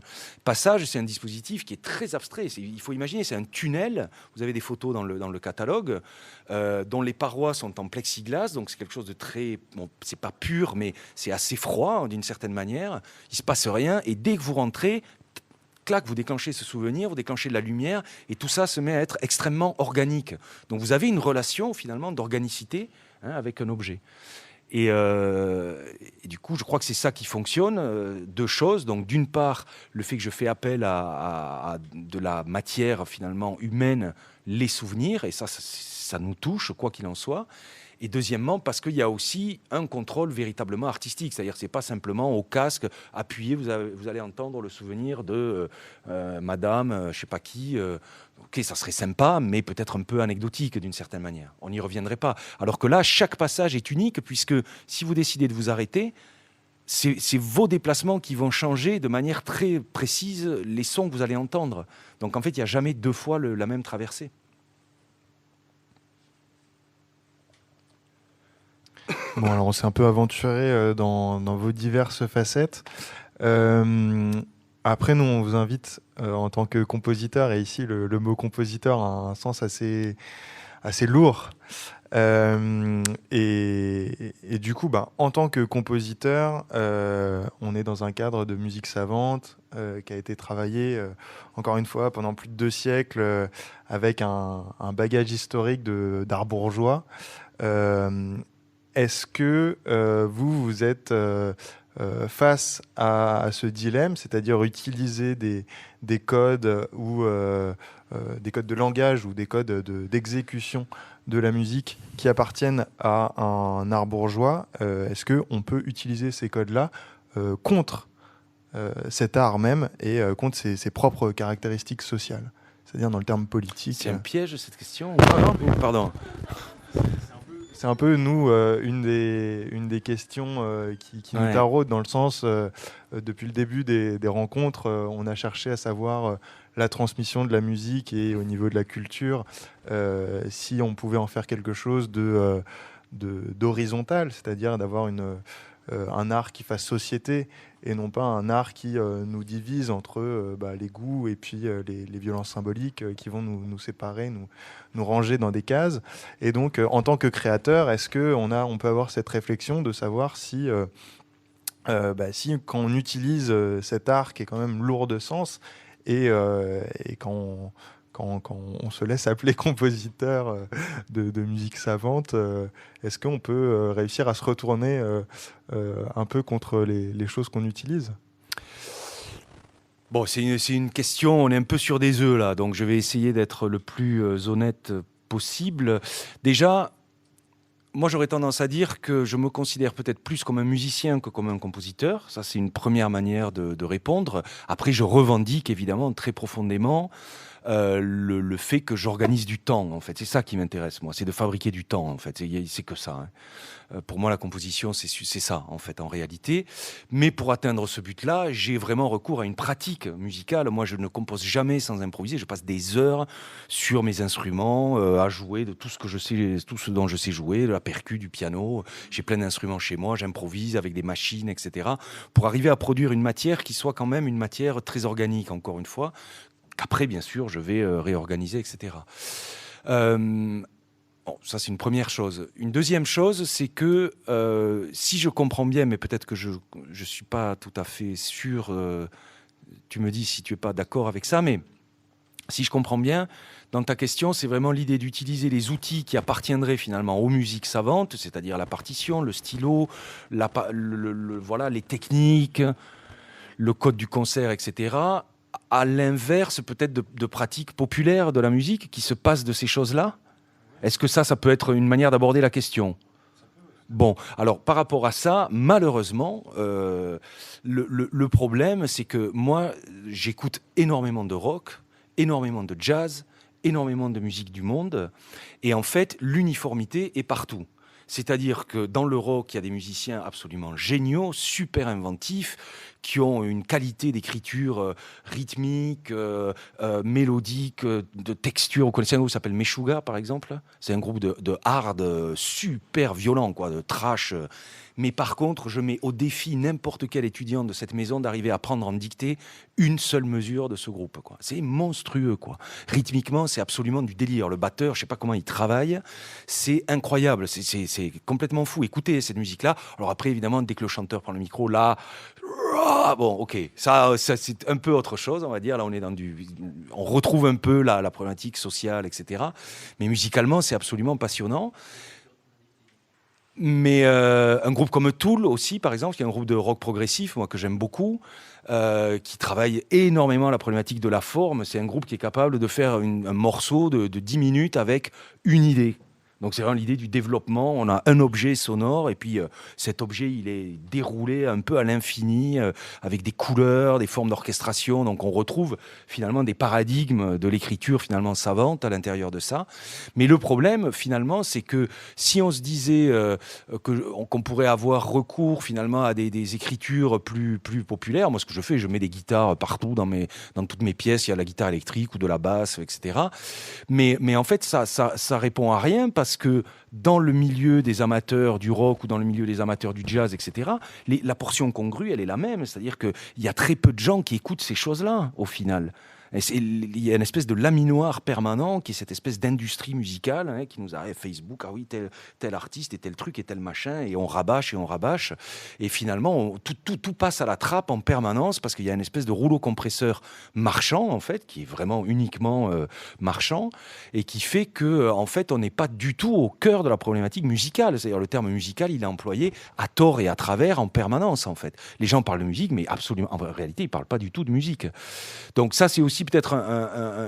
Passage, c'est un dispositif qui est très abstrait. Il faut imaginer, c'est un tunnel, vous avez des photos dans le catalogue, dont les parois sont en plexiglas, donc c'est quelque chose de très... Bon, c'est pas pur, mais c'est assez froid d'une certaine manière. Il se passe rien, et dès que vous rentrez, clac, vous déclenchez ce souvenir, vous déclenchez de la lumière, et tout ça se met à être extrêmement organique. Donc vous avez une relation finalement d'organicité avec un objet. Et du coup, je crois que c'est ça qui fonctionne. 2 choses. Donc, d'une part, le fait que je fais appel à de la matière finalement humaine, les souvenirs, et ça nous touche, quoi qu'il en soit. Et deuxièmement, parce qu'il y a aussi un contrôle véritablement artistique. C'est-à-dire que ce n'est pas simplement au casque, appuyé, vous allez entendre le souvenir de madame, je ne sais pas qui. Ok, ça serait sympa, mais peut-être un peu anecdotique d'une certaine manière. On n'y reviendrait pas. Alors que là, chaque passage est unique, puisque si vous décidez de vous arrêter, c'est vos déplacements qui vont changer de manière très précise les sons que vous allez entendre. Donc en fait, il n'y a jamais 2 fois la même traversée. Bon, alors on s'est un peu aventuré dans vos diverses facettes. Après, nous, on vous invite en tant que compositeur, et ici, le mot compositeur a un sens assez lourd. Et du coup, en tant que compositeur, on est dans un cadre de musique savante qui a été travaillé, encore une fois, pendant plus de 2 siècles, avec un bagage historique d'art bourgeois. Est-ce que vous êtes face à ce dilemme, c'est-à-dire utiliser des codes ou des codes de langage ou des codes d'exécution de la musique qui appartiennent à un art bourgeois? Est-ce qu'on peut utiliser ces codes-là contre cet art même et contre ses propres caractéristiques sociales, c'est-à-dire dans le terme politique? C'est un piège, cette question? Pardon. C'est un peu, nous, une des questions qui nous taraude, dans le sens, depuis le début des rencontres, on a cherché à savoir la transmission de la musique et au niveau de la culture, si on pouvait en faire quelque chose d'horizontal, c'est-à-dire d'avoir un art qui fasse société et non pas un art qui nous divise entre les goûts et puis les violences symboliques qui vont nous séparer, nous ranger dans des cases. Et donc, en tant que créateur, est-ce qu'on peut avoir cette réflexion de savoir si quand on utilise cet art qui est quand même lourd de sens et quand quand on se laisse appeler compositeur de musique savante, est-ce qu'on peut réussir à se retourner un peu contre les choses qu'on utilise ? Bon, c'est une question, on est un peu sur des œufs là, donc je vais essayer d'être le plus honnête possible. Déjà, moi j'aurais tendance à dire que je me considère peut-être plus comme un musicien que comme un compositeur. Ça, c'est une première manière de répondre. Après, je revendique évidemment très profondément le fait que j'organise du temps, en fait. C'est ça qui m'intéresse, moi. C'est de fabriquer du temps, en fait. C'est que ça. Pour moi, la composition, c'est ça, en fait, en réalité. Mais pour atteindre ce but-là, j'ai vraiment recours à une pratique musicale. Moi, je ne compose jamais sans improviser. Je passe des heures sur mes instruments, à jouer de tout ce que je sais, tout ce dont je sais jouer, de la percu, du piano. J'ai plein d'instruments chez moi. J'improvise avec des machines, etc. pour arriver à produire une matière qui soit quand même une matière très organique, encore une fois, qu'après, bien sûr, je vais réorganiser, etc. Bon, ça, c'est une première chose. Une deuxième chose, c'est que si je comprends bien, mais peut-être que je ne suis pas tout à fait sûr, tu me dis si tu n'es pas d'accord avec ça, mais si je comprends bien, dans ta question, c'est vraiment l'idée d'utiliser les outils qui appartiendraient finalement aux musiques savantes, c'est-à-dire la partition, le stylo, voilà, les techniques, le code du concert, etc., à l'inverse peut-être de pratiques populaires de la musique qui se passent de ces choses-là. Est-ce que ça peut être une manière d'aborder la question ? Bon, alors par rapport à ça, malheureusement, le problème, c'est que moi, j'écoute énormément de rock, énormément de jazz, énormément de musique du monde, et en fait, l'uniformité est partout. C'est-à-dire que dans le rock, il y a des musiciens absolument géniaux, super inventifs, qui ont une qualité d'écriture rythmique, mélodique, de texture. Vous connaissez un groupe qui s'appelle Meshuggah, par exemple ? C'est un groupe de hard super violent, quoi, de trash. Mais par contre, je mets au défi n'importe quel étudiant de cette maison d'arriver à prendre en dictée une seule mesure de ce groupe, quoi. C'est monstrueux, quoi. Rythmiquement, c'est absolument du délire. Le batteur, je ne sais pas comment il travaille, c'est incroyable, c'est complètement fou. Écoutez cette musique-là. Alors après, évidemment, dès que le chanteur prend le micro, là... Bon, ok, ça c'est un peu autre chose, on va dire. Là, on est on retrouve un peu la problématique sociale, etc. Mais musicalement, c'est absolument passionnant. Mais un groupe comme Tool aussi, par exemple, qui est un groupe de rock progressif, moi que j'aime beaucoup, qui travaille énormément la problématique de la forme. C'est un groupe qui est capable de faire un morceau de 10 minutes avec une idée. Donc c'est vraiment l'idée du développement. On a un objet sonore et puis cet objet, il est déroulé un peu à l'infini avec des couleurs, des formes d'orchestration. Donc on retrouve finalement des paradigmes de l'écriture finalement savante à l'intérieur de ça. Mais le problème finalement, c'est que si on se disait qu'on pourrait avoir recours finalement à des écritures plus populaires, moi ce que je fais, je mets des guitares partout dans toutes mes pièces. Il y a la guitare électrique ou de la basse, etc. Mais en fait, ça répond à rien parce que dans le milieu des amateurs du rock ou dans le milieu des amateurs du jazz, etc., la portion congrue, elle est la même. C'est-à-dire qu'il y a très peu de gens qui écoutent ces choses-là, au final. Il y a une espèce de laminoir permanent qui est cette espèce d'industrie musicale qui nous arrive Facebook, ah oui, tel artiste et tel truc et tel machin, et on rabâche. Et finalement, tout passe à la trappe en permanence parce qu'il y a une espèce de rouleau compresseur marchand, en fait, qui est vraiment uniquement marchand et qui fait que, en fait, on n'est pas du tout au cœur de la problématique musicale. C'est-à-dire, le terme musical, il est employé à tort et à travers en permanence, en fait. Les gens parlent de musique, mais absolument, en réalité, ils ne parlent pas du tout de musique. Donc ça, c'est aussi peut-être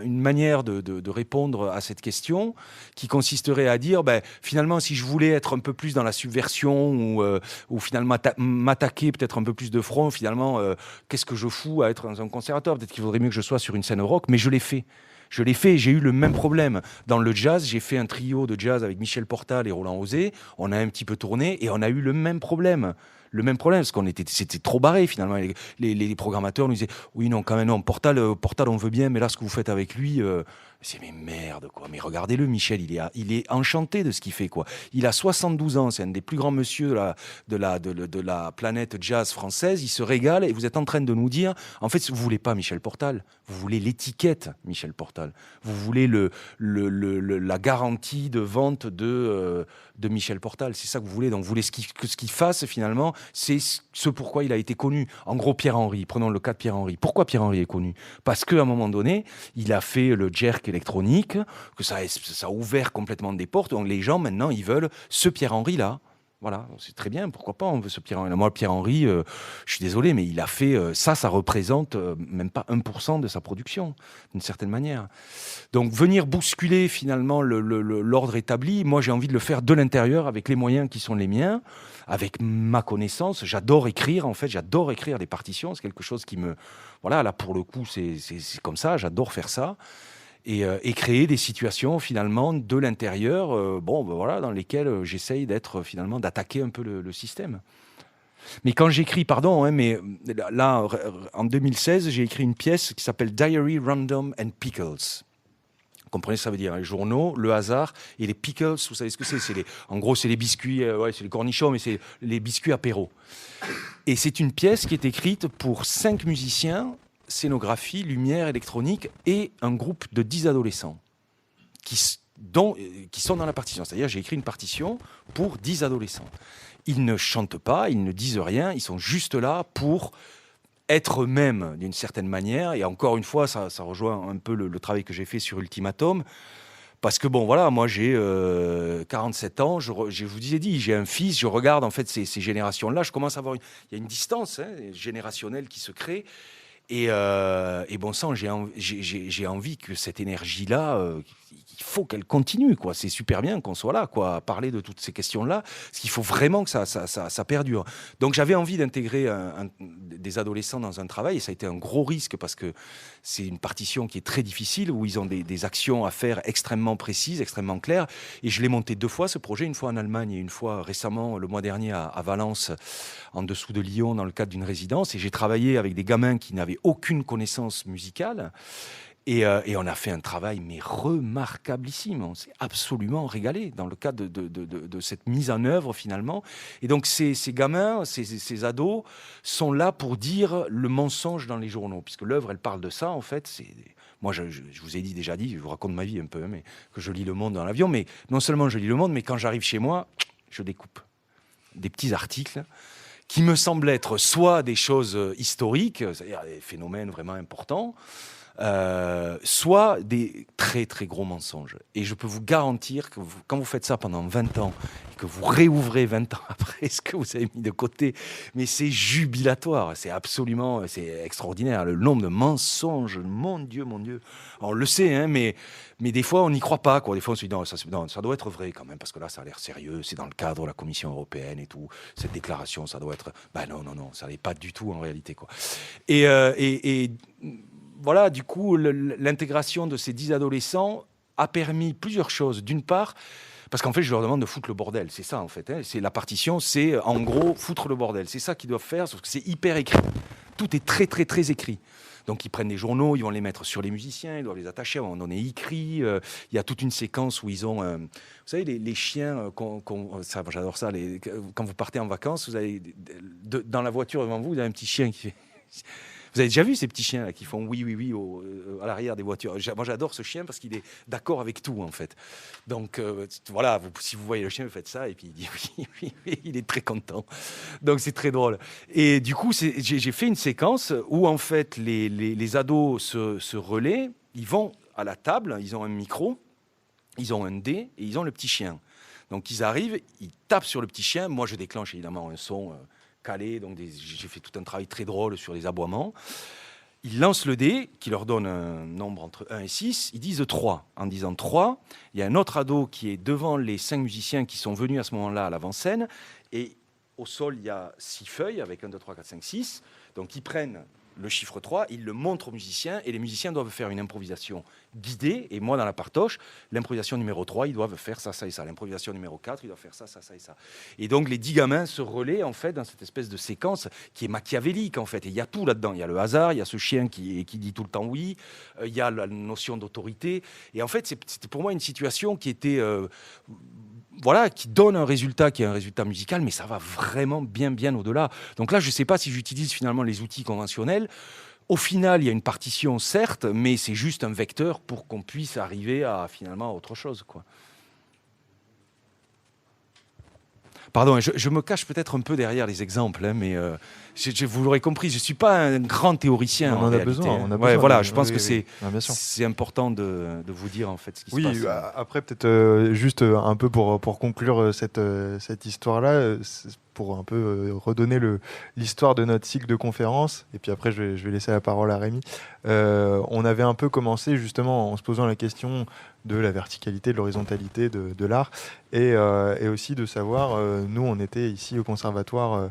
une manière de répondre à cette question qui consisterait à dire, finalement, si je voulais être un peu plus dans la subversion ou finalement m'attaquer peut-être un peu plus de front, finalement, qu'est-ce que je fous à être dans un conservatoire ? Peut-être qu'il vaudrait mieux que je sois sur une scène rock, mais je l'ai fait. J'ai eu le même problème. Dans le jazz, j'ai fait un trio de jazz avec Michel Portal et Roland Osé. On a un petit peu tourné et on a eu le même problème. Parce c'était trop barré finalement. Les programmateurs nous disaient oui, non, quand même, non, Portal, on veut bien, mais là, ce que vous faites avec lui, c'est mais merde, quoi. Mais regardez-le, Michel, il est enchanté de ce qu'il fait, quoi. Il a 72 ans, c'est un des plus grands monsieur de la planète jazz française. Il se régale et vous êtes en train de nous dire, en fait, vous voulez pas Michel Portal, vous voulez l'étiquette Michel Portal, vous voulez la garantie de vente de Michel Portal, c'est ça que vous voulez. Donc vous voulez ce qu'il fasse finalement, C'est ce pourquoi il a été connu. En gros, Pierre-Henry, prenons le cas de Pierre-Henry. Pourquoi Pierre-Henry est connu? Parce qu'à un moment donné, il a fait le jerk électronique, que ça a ouvert complètement des portes. Donc les gens, maintenant, ils veulent ce Pierre-Henry-là. Voilà, c'est très bien, pourquoi pas, on veut ce Pierre-Henry. Moi, Pierre-Henry, je suis désolé, mais il a fait ça représente même pas 1% de sa production, d'une certaine manière. Donc, venir bousculer finalement l'ordre établi, moi, j'ai envie de le faire de l'intérieur, avec les moyens qui sont les miens, avec ma connaissance. J'adore écrire, en fait, j'adore écrire des partitions, c'est quelque chose qui me... Voilà, là, pour le coup, c'est comme ça, j'adore faire ça. Et créer des situations finalement de l'intérieur, voilà, dans lesquelles j'essaye d'attaquer un peu le système. Mais quand j'écris, mais là, en 2016, j'ai écrit une pièce qui s'appelle Diary, Random and Pickles. Vous comprenez, ça veut dire les journaux, le hasard et les pickles. Vous savez ce que c'est? En gros, c'est les biscuits, c'est les cornichons, mais c'est les biscuits apéro. Et c'est une pièce qui est écrite pour 5 musiciens, scénographie, lumière, électronique et un groupe de 10 adolescents qui sont dans la partition. C'est-à-dire, j'ai écrit une partition pour 10 adolescents. Ils ne chantent pas, ils ne disent rien, ils sont juste là pour être eux-mêmes d'une certaine manière. Et encore une fois, ça rejoint un peu le travail que j'ai fait sur Ultimatum. Parce que moi j'ai 47 ans, je vous ai dit, j'ai un fils, je regarde en fait ces générations-là, je commence à avoir il y a une distance générationnelle qui se crée. Et bon sang, j'ai envie que cette énergie-là, il faut qu'elle continue, quoi. C'est super bien qu'on soit là, quoi, à parler de toutes ces questions-là, parce qu'il faut vraiment que ça perdure. Donc j'avais envie d'intégrer des adolescents dans un travail, et ça a été un gros risque, parce que c'est une partition qui est très difficile, où ils ont des actions à faire extrêmement précises, extrêmement claires, et je l'ai monté 2 fois, ce projet, une fois en Allemagne et une fois récemment, le mois dernier, à Valence, en dessous de Lyon, dans le cadre d'une résidence, et j'ai travaillé avec des gamins qui n'avaient aucune connaissance musicale, et on a fait un travail mais remarquablissime. On s'est absolument régalé dans le cadre de cette mise en œuvre finalement. Et donc ces gamins, ces ados sont là pour dire le mensonge dans les journaux, puisque l'œuvre elle parle de ça en fait. Moi je vous ai déjà dit, je vous raconte ma vie un peu, mais que je lis Le Monde dans l'avion. Mais non seulement je lis Le Monde, mais quand j'arrive chez moi, je découpe des petits articles qui me semblent être soit des choses historiques, c'est-à-dire des phénomènes vraiment importants, soit des très très gros mensonges. Et je peux vous garantir que quand vous faites ça pendant 20 ans et que vous réouvrez 20 ans après ce que vous avez mis de côté, mais c'est jubilatoire, c'est extraordinaire, le nombre de mensonges, mon Dieu. On le sait, mais des fois on n'y croit pas, quoi. Des fois on se dit non, ça doit être vrai quand même, parce que là ça a l'air sérieux, c'est dans le cadre de la Commission européenne et tout, cette déclaration ça doit être... non, ça n'est pas du tout en réalité, quoi. Et voilà, du coup, l'intégration de ces 10 adolescents a permis plusieurs choses. D'une part, parce qu'en fait, je leur demande de foutre le bordel. C'est ça, en fait. C'est la partition, c'est en gros foutre le bordel. C'est ça qu'ils doivent faire, sauf que c'est hyper écrit. Tout est très, très, très écrit. Donc, ils prennent des journaux, ils vont les mettre sur les musiciens, ils doivent les attacher, à un moment donné, écrit. Il y a toute une séquence où ils ont... vous savez, les chiens, j'adore ça, quand vous partez en vacances, vous avez, dans la voiture devant vous, vous avez un petit chien qui fait... Vous avez déjà vu ces petits chiens là, qui font oui à l'arrière des voitures? Moi, j'adore ce chien parce qu'il est d'accord avec tout, en fait. Donc, voilà, si vous voyez le chien, vous faites ça, et puis il dit oui, il est très content. Donc, c'est très drôle. Et du coup, j'ai fait une séquence où, en fait, les ados se relaient, ils vont à la table, ils ont un micro, ils ont un dé, et ils ont le petit chien. Donc, ils arrivent, ils tapent sur le petit chien. Moi, je déclenche évidemment un son... calé, donc j'ai fait tout un travail très drôle sur les aboiements. Ils lancent le dé, qui leur donne un nombre entre 1 et 6. Ils disent 3. En disant 3, il y a un autre ado qui est devant les 5 musiciens qui sont venus à ce moment-là à l'avant-scène. Et au sol, il y a 6 feuilles avec 1, 2, 3, 4, 5, 6. Donc ils prennent le chiffre 3, ils le montrent aux musiciens, et les musiciens doivent faire une improvisation guidée. Et moi, dans la partoche, l'improvisation numéro 3, ils doivent faire ça et ça. L'improvisation numéro 4, ils doivent faire ça et ça. Et donc, les 10 gamins se relaient, en fait, dans cette espèce de séquence qui est machiavélique, en fait. Et il y a tout là-dedans. Il y a le hasard, il y a ce chien qui dit tout le temps oui, il y a la notion d'autorité. Et en fait, c'était pour moi une situation qui était... qui donne un résultat qui est un résultat musical, mais ça va vraiment bien au-delà. Donc là, je ne sais pas si j'utilise finalement les outils conventionnels. Au final, il y a une partition, certes, mais c'est juste un vecteur pour qu'on puisse arriver à finalement autre chose, quoi. Pardon, je me cache peut-être un peu derrière les exemples, hein, mais vous l'aurez compris, je ne suis pas un grand théoricien. On en a besoin. Voilà, je pense que oui. c'est important de vous dire en fait ce qui se passe. Oui, après peut-être juste un peu pour conclure cette histoire-là, pour un peu redonner l'histoire de notre cycle de conférences, et puis après je vais laisser la parole à Rémi. On avait un peu commencé justement en se posant la question de la verticalité, de l'horizontalité de l'art, et aussi de savoir, nous on était ici au conservatoire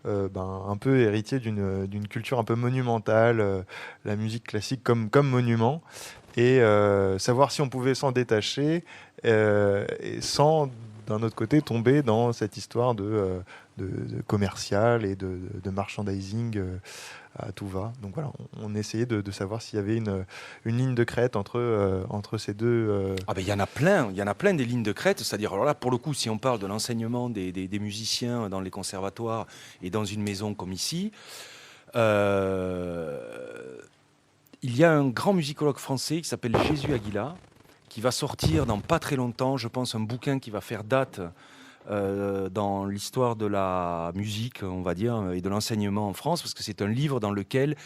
un peu héritier d'une culture un peu monumentale, la musique classique comme monument, et savoir si on pouvait s'en détacher et sans d'un autre côté tomber dans cette histoire de commercial et de merchandising à tout va. Donc voilà, on essayait de savoir s'il y avait une ligne de crête entre ces deux. Il y en a plein des lignes de crête. C'est-à-dire, alors là, pour le coup, si on parle de l'enseignement des musiciens dans les conservatoires et dans une maison comme ici, il y a un grand musicologue français qui s'appelle Jésus Aguilar, qui va sortir dans pas très longtemps, je pense, un bouquin qui va faire date dans l'histoire de la musique, on va dire, et de l'enseignement en France, parce que c'est un livre dans lequel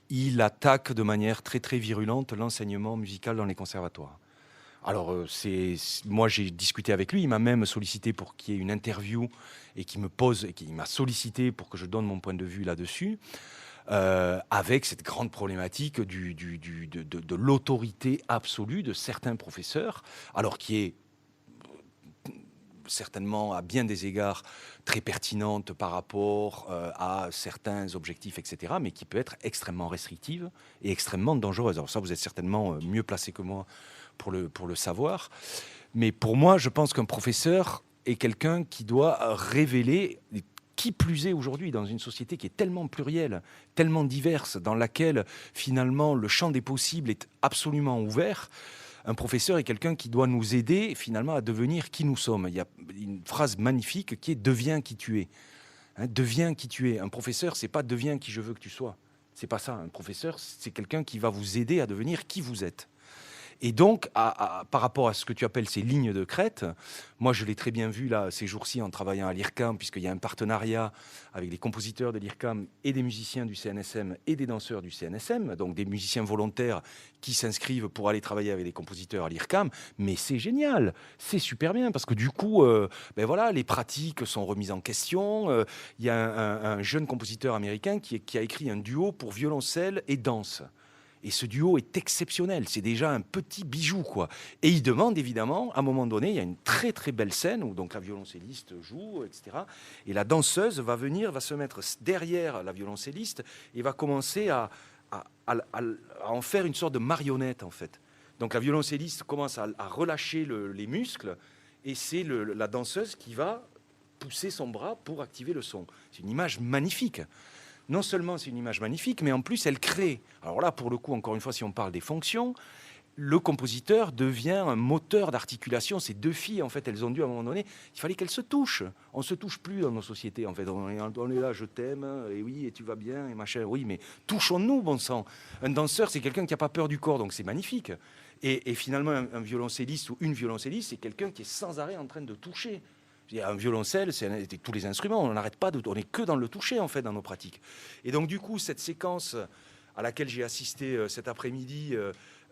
il attaque de manière très très virulente l'enseignement musical dans les conservatoires. Alors, moi j'ai discuté avec lui, il m'a même sollicité pour qu'il y ait une interview et qu'il m'a sollicité pour que je donne mon point de vue là-dessus. Avec cette grande problématique de l'autorité absolue de certains professeurs, alors qui est certainement à bien des égards très pertinente par rapport à certains objectifs, etc., mais qui peut être extrêmement restrictive et extrêmement dangereuse. Alors ça, vous êtes certainement mieux placé que moi pour le savoir. Mais pour moi, je pense qu'un professeur est quelqu'un qui doit révéler... Qui plus est aujourd'hui, dans une société qui est tellement plurielle, tellement diverse, dans laquelle finalement le champ des possibles est absolument ouvert, un professeur est quelqu'un qui doit nous aider finalement à devenir qui nous sommes. Il y a une phrase magnifique qui est « deviens qui tu es ». Deviens qui tu es. Un professeur, c'est pas « deviens qui je veux que tu sois ». C'est pas ça. Un professeur, c'est quelqu'un qui va vous aider à devenir qui vous êtes. Et donc, par rapport à ce que tu appelles ces lignes de crête, moi je l'ai très bien vu là ces jours-ci en travaillant à l'IRCAM, puisqu'il y a un partenariat avec des compositeurs de l'IRCAM et des musiciens du CNSM et des danseurs du CNSM, donc des musiciens volontaires qui s'inscrivent pour aller travailler avec des compositeurs à l'IRCAM. Mais c'est génial, c'est super bien, parce que du coup, les pratiques sont remises en question. Il y a un jeune compositeur américain qui a écrit un duo pour violoncelle et danse. Et ce duo est exceptionnel, c'est déjà un petit bijou, quoi. Et il demande évidemment, à un moment donné, il y a une très très belle scène où donc la violoncelliste joue, etc. Et la danseuse va se mettre derrière la violoncelliste et va commencer à en faire une sorte de marionnette, en fait. Donc la violoncelliste commence à relâcher les muscles et c'est la danseuse qui va pousser son bras pour activer le son. C'est une image magnifique. Non seulement c'est une image magnifique, mais en plus elle crée. Alors là, pour le coup, encore une fois, si on parle des fonctions, le compositeur devient un moteur d'articulation. Ces deux filles, en fait, elles ont dû à un moment donné, il fallait qu'elles se touchent. On ne se touche plus dans nos sociétés, en fait. On est là, je t'aime, et oui, et tu vas bien, et machin. Oui, mais touchons-nous, bon sang. Un danseur, c'est quelqu'un qui n'a pas peur du corps, donc c'est magnifique. Et finalement, un violoncelliste ou une violoncelliste, c'est quelqu'un qui est sans arrêt en train de toucher. Un violoncelle, c'est tous les instruments, on n'arrête pas, on n'est que dans le toucher en fait dans nos pratiques. Et donc du coup, cette séquence à laquelle j'ai assisté cet après-midi,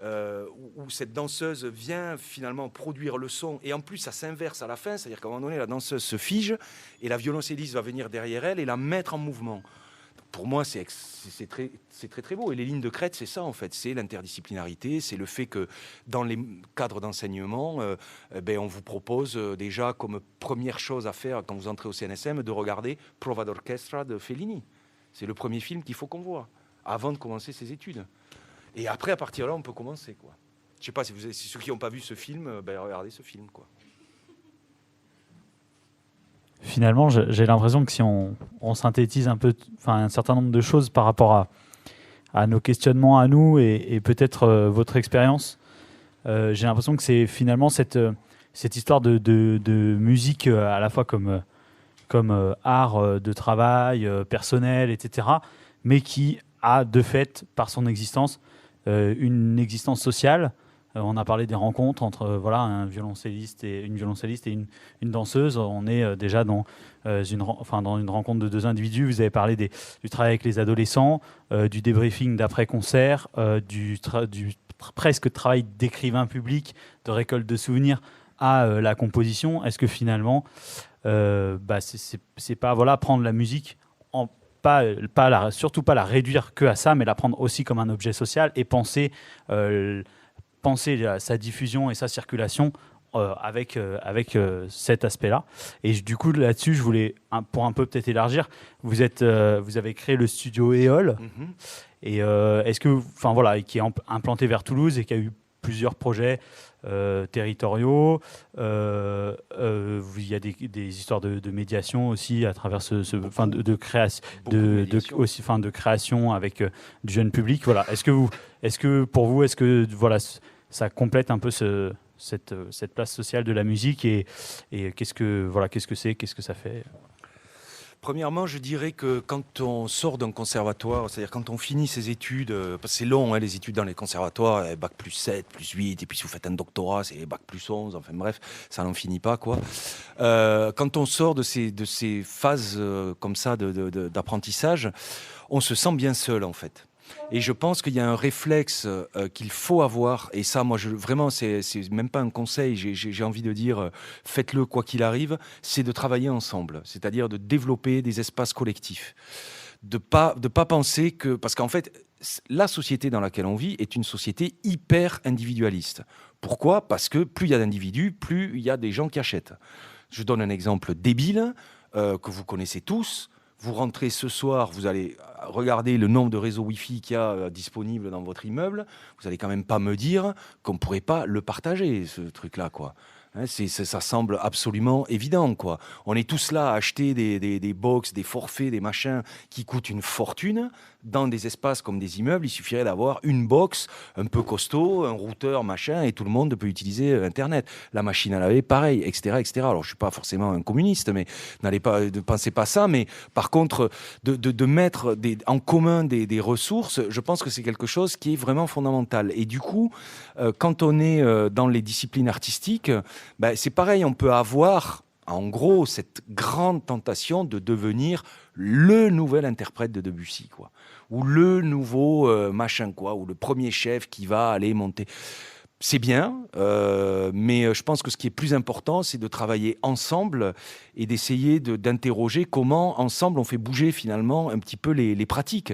où cette danseuse vient finalement produire le son, et en plus ça s'inverse à la fin, c'est-à-dire qu'à un moment donné, la danseuse se fige, et la violoncelliste va venir derrière elle et la mettre en mouvement. Pour moi, c'est très, très très beau. Et les lignes de crête, c'est ça en fait. C'est l'interdisciplinarité, c'est le fait que dans les cadres d'enseignement, on vous propose déjà comme première chose à faire quand vous entrez au CNSM de regarder Prova d'Orchestra de Fellini. C'est le premier film qu'il faut qu'on voit avant de commencer ses études. Et après, à partir de là, on peut commencer, quoi. Je ne sais pas si ceux qui n'ont pas vu ce film, regardez ce film, quoi. Finalement, j'ai l'impression que si on synthétise un peu, un certain nombre de choses par rapport à nos questionnements à nous et peut-être votre expérience, j'ai l'impression que c'est finalement cette histoire de musique à la fois comme art de travail personnel, etc., mais qui a de fait, par son existence, une existence sociale On a parlé des rencontres entre voilà, un violoncelliste et une danseuse. On est déjà dans une rencontre de 2 individus. Vous avez parlé du travail avec les adolescents, du débriefing d'après-concert, du presque travail d'écrivain public, de récolte de souvenirs à la composition. Est-ce que finalement, c'est pas voilà, prendre la musique surtout pas la réduire que à ça, mais la prendre aussi comme un objet social et penser sa diffusion et sa circulation avec cet aspect-là. Et du coup, là-dessus, je voulais, pour un peu peut-être élargir, vous avez créé le studio Éole, et est-ce que, enfin voilà, qui est implanté vers Toulouse et qui a eu plusieurs projets territoriaux. Il y a des histoires de médiation aussi à travers de création avec du jeune public. Voilà. Est-ce que pour vous, voilà, ça complète un peu cette place sociale de la musique et qu'est-ce que c'est, qu'est-ce que ça fait? Premièrement, je dirais que quand on sort d'un conservatoire, c'est-à-dire quand on finit ses études, parce que c'est long, les études dans les conservatoires, bac plus 7, plus 8, et puis si vous faites un doctorat, c'est bac plus 11, enfin bref, ça n'en finit pas, quoi. Quand on sort de ces phases comme ça d'apprentissage, on se sent bien seul, en fait. Et je pense qu'il y a un réflexe qu'il faut avoir, et ça, moi, vraiment, c'est même pas un conseil, j'ai envie de dire, faites-le quoi qu'il arrive, c'est de travailler ensemble, c'est-à-dire de développer des espaces collectifs, de pas penser que, parce qu'en fait, la société dans laquelle on vit est une société hyper individualiste. Pourquoi ? Parce que plus il y a d'individus, plus il y a des gens qui achètent. Je donne un exemple débile que vous connaissez tous. Vous rentrez ce soir, vous allez regarder le nombre de réseaux Wi-Fi qu'il y a disponibles dans votre immeuble. Vous n'allez quand même pas me dire qu'on ne pourrait pas le partager, ce truc-là, quoi. Ça semble absolument évident, quoi. On est tous là à acheter des box, des forfaits, des machins qui coûtent une fortune. Dans des espaces comme des immeubles, il suffirait d'avoir une box un peu costaud, un routeur, machin, et tout le monde peut utiliser Internet. La machine à laver, pareil, etc., etc. Alors, je ne suis pas forcément un communiste, mais ne pensez pas ça. Mais par contre, de mettre en commun des ressources, je pense que c'est quelque chose qui est vraiment fondamental. Et du coup, quand on est dans les disciplines artistiques, c'est pareil, on peut avoir, en gros, cette grande tentation de devenir le nouvel interprète de Debussy, quoi, ou le nouveau machin, quoi, ou le premier chef qui va aller monter. C'est bien, mais je pense que ce qui est plus important, c'est de travailler ensemble et d'essayer d'interroger comment, ensemble, on fait bouger finalement un petit peu les pratiques.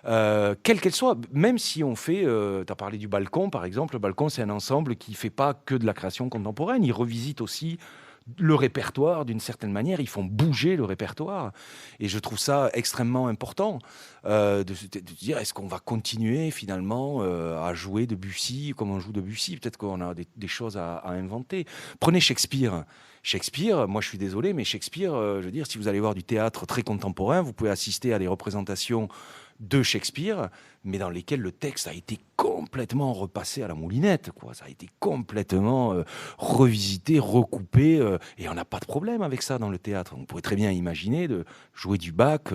Quelle qu'elle soit, même si on fait, tu as parlé du Balcon par exemple, le Balcon c'est un ensemble qui ne fait pas que de la création contemporaine, il revisite aussi le répertoire d'une certaine manière, ils font bouger le répertoire et je trouve ça extrêmement important de dire est-ce qu'on va continuer finalement à jouer Debussy comme on joue Debussy, peut-être qu'on a des choses à inventer. Prenez Shakespeare, moi je suis désolé, mais Shakespeare, je veux dire, si vous allez voir du théâtre très contemporain, vous pouvez assister à des représentations de Shakespeare, mais dans lesquels le texte a été complètement repassé à la moulinette, quoi. Ça a été complètement revisité, recoupé, et on n'a pas de problème avec ça dans le théâtre. On pourrait très bien imaginer de jouer du Bach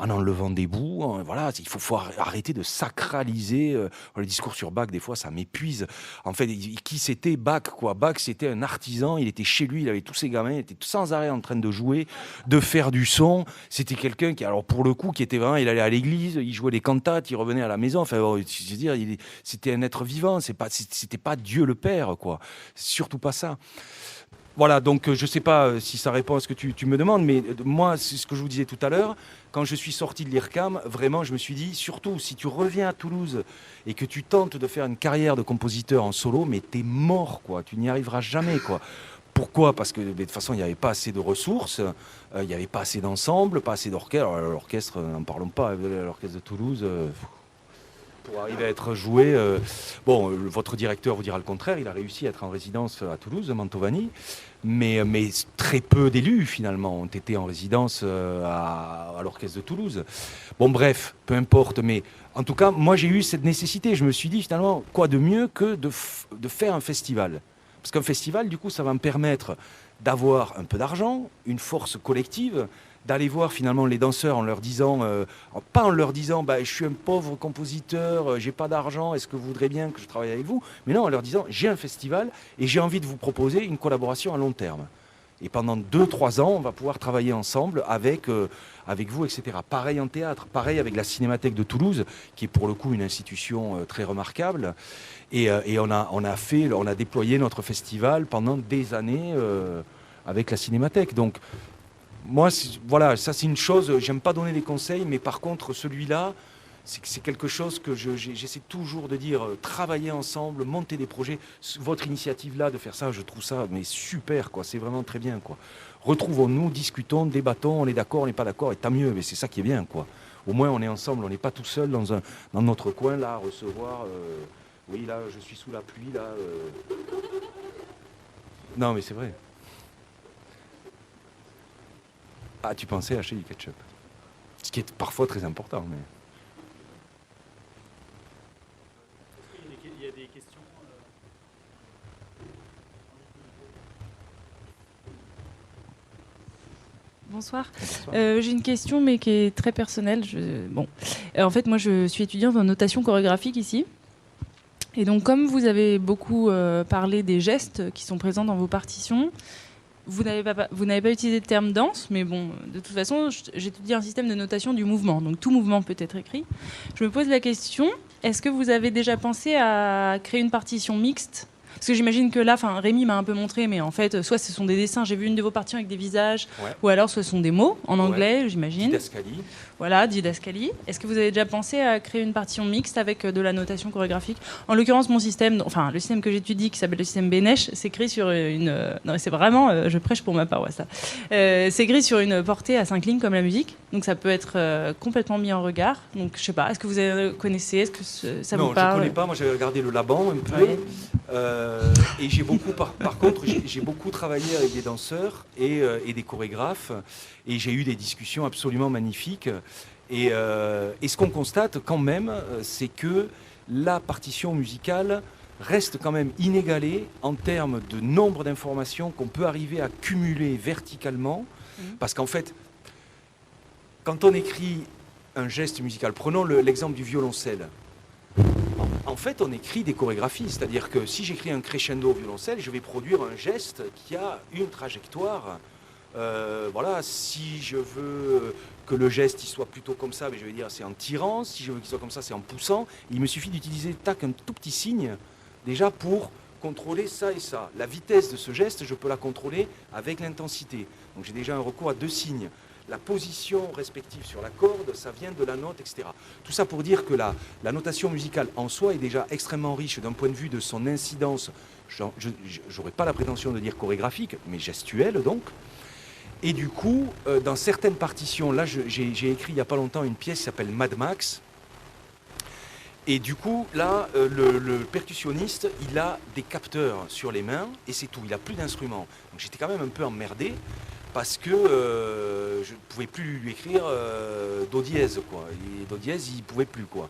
en enlevant des bouts. Voilà, il faut arrêter de sacraliser. Le discours sur Bach, des fois, ça m'épuise. En fait, qui c'était Bach, quoi? Bach, c'était un artisan. Il était chez lui, il avait tous ses gamins, il était sans arrêt en train de jouer, de faire du son. C'était quelqu'un qui, alors pour le coup, qui était vraiment, il allait à l'église, il jouait des cantates, il revenait à la maison. Enfin, je veux dire, c'était un être vivant. C'était pas Dieu le Père, quoi. C'est surtout pas ça. Voilà, donc je ne sais pas si ça répond à ce que tu me demandes, mais moi, c'est ce que je vous disais tout à l'heure. Quand je suis sorti de l'IRCAM, vraiment, je me suis dit, surtout si tu reviens à Toulouse et que tu tentes de faire une carrière de compositeur en solo, mais t'es mort, quoi. Tu n'y arriveras jamais, quoi. Pourquoi ? Parce que de toute façon, il n'y avait pas assez de ressources, il n'y avait pas assez d'ensemble, pas assez d'orchestre. Alors, l'orchestre, n'en parlons pas, l'orchestre de Toulouse... pour arriver à être joué. Votre directeur vous dira le contraire, il a réussi à être en résidence à Toulouse, Mantovani, mais très peu d'élus finalement ont été en résidence à l'orchestre de Toulouse. Bon bref, peu importe, mais en tout cas, moi j'ai eu cette nécessité, je me suis dit finalement, quoi de mieux que de faire un festival ? Parce qu'un festival, du coup, ça va me permettre d'avoir un peu d'argent, une force collective, d'aller voir finalement les danseurs en leur disant, pas en leur disant je suis un pauvre compositeur, j'ai pas d'argent, est-ce que vous voudrez bien que je travaille avec vous? Mais non, en leur disant j'ai un festival et j'ai envie de vous proposer une collaboration à long terme. Et pendant 2-3 ans, on va pouvoir travailler ensemble avec vous, etc. Pareil en théâtre, pareil avec la Cinémathèque de Toulouse, qui est pour le coup une institution très remarquable. Et on a déployé notre festival pendant des années avec la Cinémathèque. Donc, moi, voilà, ça c'est une chose, j'aime pas donner des conseils, mais par contre, celui-là, c'est quelque chose que j'essaie toujours de dire, travailler ensemble, monter des projets. Votre initiative-là, de faire ça, je trouve ça mais super, quoi. C'est vraiment très bien, quoi. Retrouvons-nous, discutons, débattons, on est d'accord, on n'est pas d'accord, et tant mieux, mais c'est ça qui est bien, quoi. Au moins, on est ensemble, on n'est pas tout seul dans notre coin, là, à recevoir... oui, là, je suis sous la pluie, là... Non, mais c'est vrai. Ah, tu pensais acheter du ketchup. Ce qui est parfois très important, mais... Il y a des questions. Bonsoir. J'ai une question, mais qui est très personnelle. En fait, moi, je suis étudiante en notation chorégraphique ici. Et donc, comme vous avez beaucoup parlé des gestes qui sont présents dans vos partitions, vous n'avez pas utilisé le terme danse, mais bon, de toute façon, j'étudie un système de notation du mouvement. Donc, tout mouvement peut être écrit. Je me pose la question, est-ce que vous avez déjà pensé à créer une partition mixte ? Parce que j'imagine que là, Rémi m'a un peu montré, mais en fait, soit ce sont des dessins, j'ai vu une de vos partitions avec des visages, ou alors ce sont des mots en anglais, j'imagine. Didascalie. Voilà, didascalie. Est-ce que vous avez déjà pensé à créer une partition mixte avec de la notation chorégraphique ? En l'occurrence, mon système, le système que j'étudie, qui s'appelle le système Bénèche, c'est écrit sur une... non, c'est vraiment... je prêche pour ma paroisse, là. C'est écrit sur une portée à 5 lignes, comme la musique. Donc ça peut être complètement mis en regard. Donc je sais pas, est-ce que vous connaissez ? Est-ce que ça vous parle ? Non, je ne connais pas. Moi, j'avais regardé le Laban un peu. Ouais. Et j'ai beaucoup, par contre, j'ai beaucoup travaillé avec des danseurs et des chorégraphes. Et j'ai eu des discussions absolument magnifiques. Et ce qu'on constate quand même, c'est que la partition musicale reste quand même inégalée en termes de nombre d'informations qu'on peut arriver à cumuler verticalement. Parce qu'en fait, quand on écrit un geste musical, prenons l'exemple du violoncelle. En fait, on écrit des chorégraphies, c'est-à-dire que si j'écris un crescendo au violoncelle, je vais produire un geste qui a une trajectoire. Voilà, si je veux que le geste il soit plutôt comme ça, je vais dire c'est en tirant. Si je veux qu'il soit comme ça, c'est en poussant. Il me suffit d'utiliser un tout petit signe déjà pour contrôler ça et ça. La vitesse de ce geste, je peux la contrôler avec l'intensité. Donc j'ai déjà un recours à 2 signes. La position respective sur la corde, ça vient de la note, etc. Tout ça pour dire que la notation musicale en soi est déjà extrêmement riche d'un point de vue de son incidence. Je n'aurais pas la prétention de dire chorégraphique, mais gestuelle donc. Et du coup, dans certaines partitions, là j'ai écrit il n'y a pas longtemps une pièce qui s'appelle Mad Max. Et du coup, là, le percussionniste, il a des capteurs sur les mains et c'est tout, il n'a plus d'instruments. Donc j'étais quand même un peu emmerdé. Parce que je ne pouvais plus lui écrire do dièse, quoi. Et do dièse, il ne pouvait plus, quoi.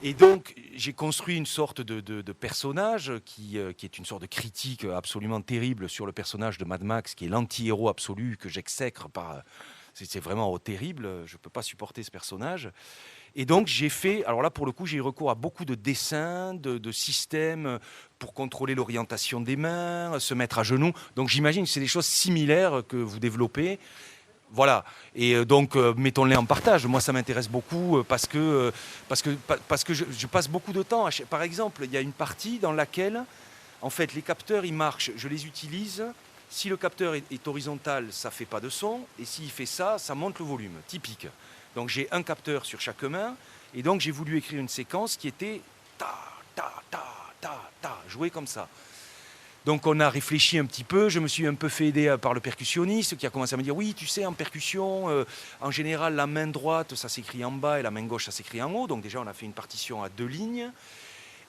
Et donc, j'ai construit une sorte de personnage qui est une sorte de critique absolument terrible sur le personnage de Mad Max, qui est l'anti-héros absolu que j'exècre par... C'est vraiment terrible, je ne peux pas supporter ce personnage. Et donc j'ai fait, alors là pour le coup j'ai eu recours à beaucoup de dessins, de systèmes pour contrôler l'orientation des mains, se mettre à genoux. Donc j'imagine que c'est des choses similaires que vous développez. Voilà, et donc mettons-les en partage. Moi ça m'intéresse beaucoup parce que je passe beaucoup de temps. Par exemple, il y a une partie dans laquelle en fait les capteurs ils marchent, je les utilise. Si le capteur est horizontal, ça ne fait pas de son, et s'il fait ça, ça monte le volume, typique. Donc j'ai un capteur sur chaque main, et donc j'ai voulu écrire une séquence qui était ta, ta, ta, ta, ta, jouer comme ça. Donc on a réfléchi un petit peu, je me suis un peu fait aider par le percussionniste qui a commencé à me dire oui, tu sais, en percussion, en général, la main droite, ça s'écrit en bas, et la main gauche, ça s'écrit en haut. Donc déjà, on a fait une partition à 2 lignes.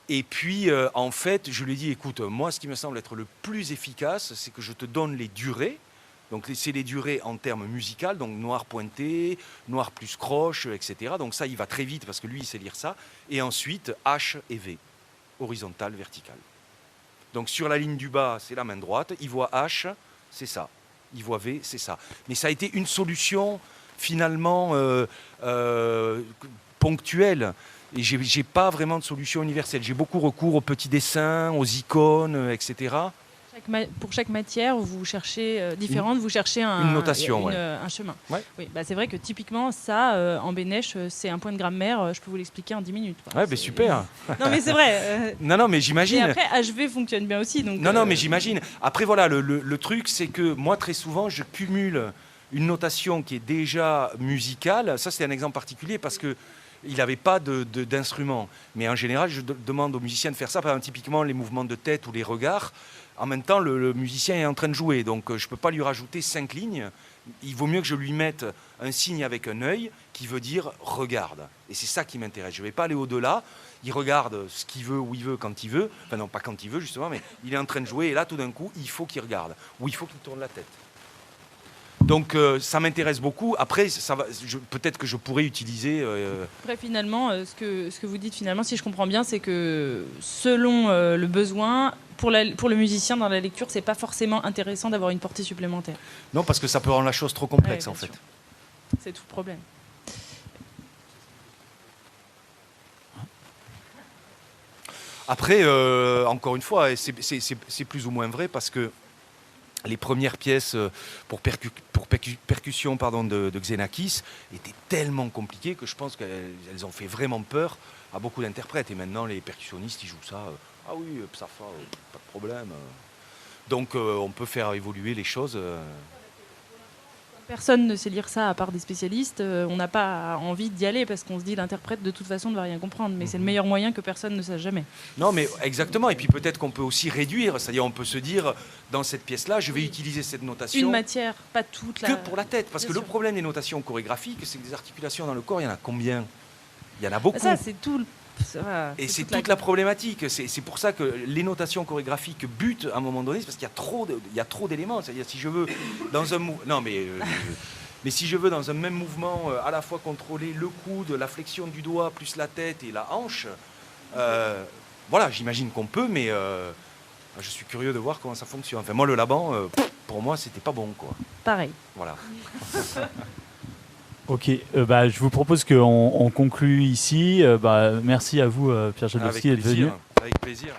Et puis, en fait, je lui ai dit, écoute, moi, ce qui me semble être le plus efficace, c'est que je te donne les durées. Donc, c'est les durées en termes musicaux, donc noir pointé, noir plus croche, etc. Donc ça, il va très vite parce que lui, il sait lire ça. Et ensuite, H et V, horizontal, vertical. Donc sur la ligne du bas, c'est la main droite. Il voit H, c'est ça. I voix V, c'est ça. Mais ça a été une solution finalement ponctuelle. Et j'ai pas vraiment de solution universelle. J'ai beaucoup recours aux petits dessins, aux icônes, etc. Pour chaque matière, vous cherchez différente, vous cherchez une notation, un chemin. Ouais. Oui, bah c'est vrai que typiquement, ça, en Bénèche, c'est un point de grammaire, je peux vous l'expliquer en 10 minutes. Quoi. Ouais, super. Non, mais c'est vrai. Non, mais j'imagine. Et après, HV fonctionne bien aussi. Donc, non, mais j'imagine. Après, voilà, le truc, c'est que moi, très souvent, je cumule une notation qui est déjà musicale. Ça, c'est un exemple particulier parce que il n'avait pas d'instrument. Mais en général, je demande aux musiciens de faire ça. Par exemple, typiquement, les mouvements de tête ou les regards. En même temps, le musicien est en train de jouer. Donc, je ne peux pas lui rajouter 5 lignes. Il vaut mieux que je lui mette un signe avec un œil qui veut dire « regarde ». Et c'est ça qui m'intéresse. Je ne vais pas aller au-delà. Il regarde ce qu'il veut, où il veut, quand il veut. Enfin, non, pas quand il veut, justement, mais il est en train de jouer. Et là, tout d'un coup, il faut qu'il regarde. Ou il faut qu'il tourne la tête. Donc ça m'intéresse beaucoup. Après, peut-être que je pourrais utiliser... Après, finalement, ce que vous dites, finalement, si je comprends bien, c'est que selon le besoin, pour le musicien dans la lecture, c'est pas forcément intéressant d'avoir une portée supplémentaire. Non, parce que ça peut rendre la chose trop complexe, en fait. Sûr. C'est tout le problème. Après, encore une fois, c'est plus ou moins vrai parce que les premières pièces pour percussion de Xenakis étaient tellement compliquées que je pense qu'elles ont fait vraiment peur à beaucoup d'interprètes. Et maintenant, les percussionnistes, ils jouent ça. Ah oui, Psafa, pas de problème. Donc, on peut faire évoluer les choses. Personne ne sait lire ça à part des spécialistes. On n'a pas envie d'y aller parce qu'on se dit l'interprète de toute façon ne va rien comprendre. Mais c'est le meilleur moyen que personne ne sache jamais. Non, mais exactement. Et puis peut-être qu'on peut aussi réduire. C'est-à-dire on peut se dire, dans cette pièce-là, je vais utiliser cette notation. Une matière, pas toute la... Que pour la tête. Parce que le problème des notations chorégraphiques, c'est que des articulations dans le corps, il y en a combien? Il y en a beaucoup. Ça, c'est tout. Et c'est toute la problématique. C'est pour ça que les notations chorégraphiques butent à un moment donné, c'est parce qu'il y a trop d'éléments. C'est-à-dire si je veux dans un mais si je veux dans un même mouvement à la fois contrôler le coude, la flexion du doigt plus la tête et la hanche, voilà, j'imagine qu'on peut, mais je suis curieux de voir comment ça fonctionne. Enfin, moi le Laban, pour moi c'était pas bon, quoi. Pareil. Voilà. Ok, je vous propose qu'on conclue ici. Merci à vous, Pierre Jadowski, d'être venu. Avec plaisir.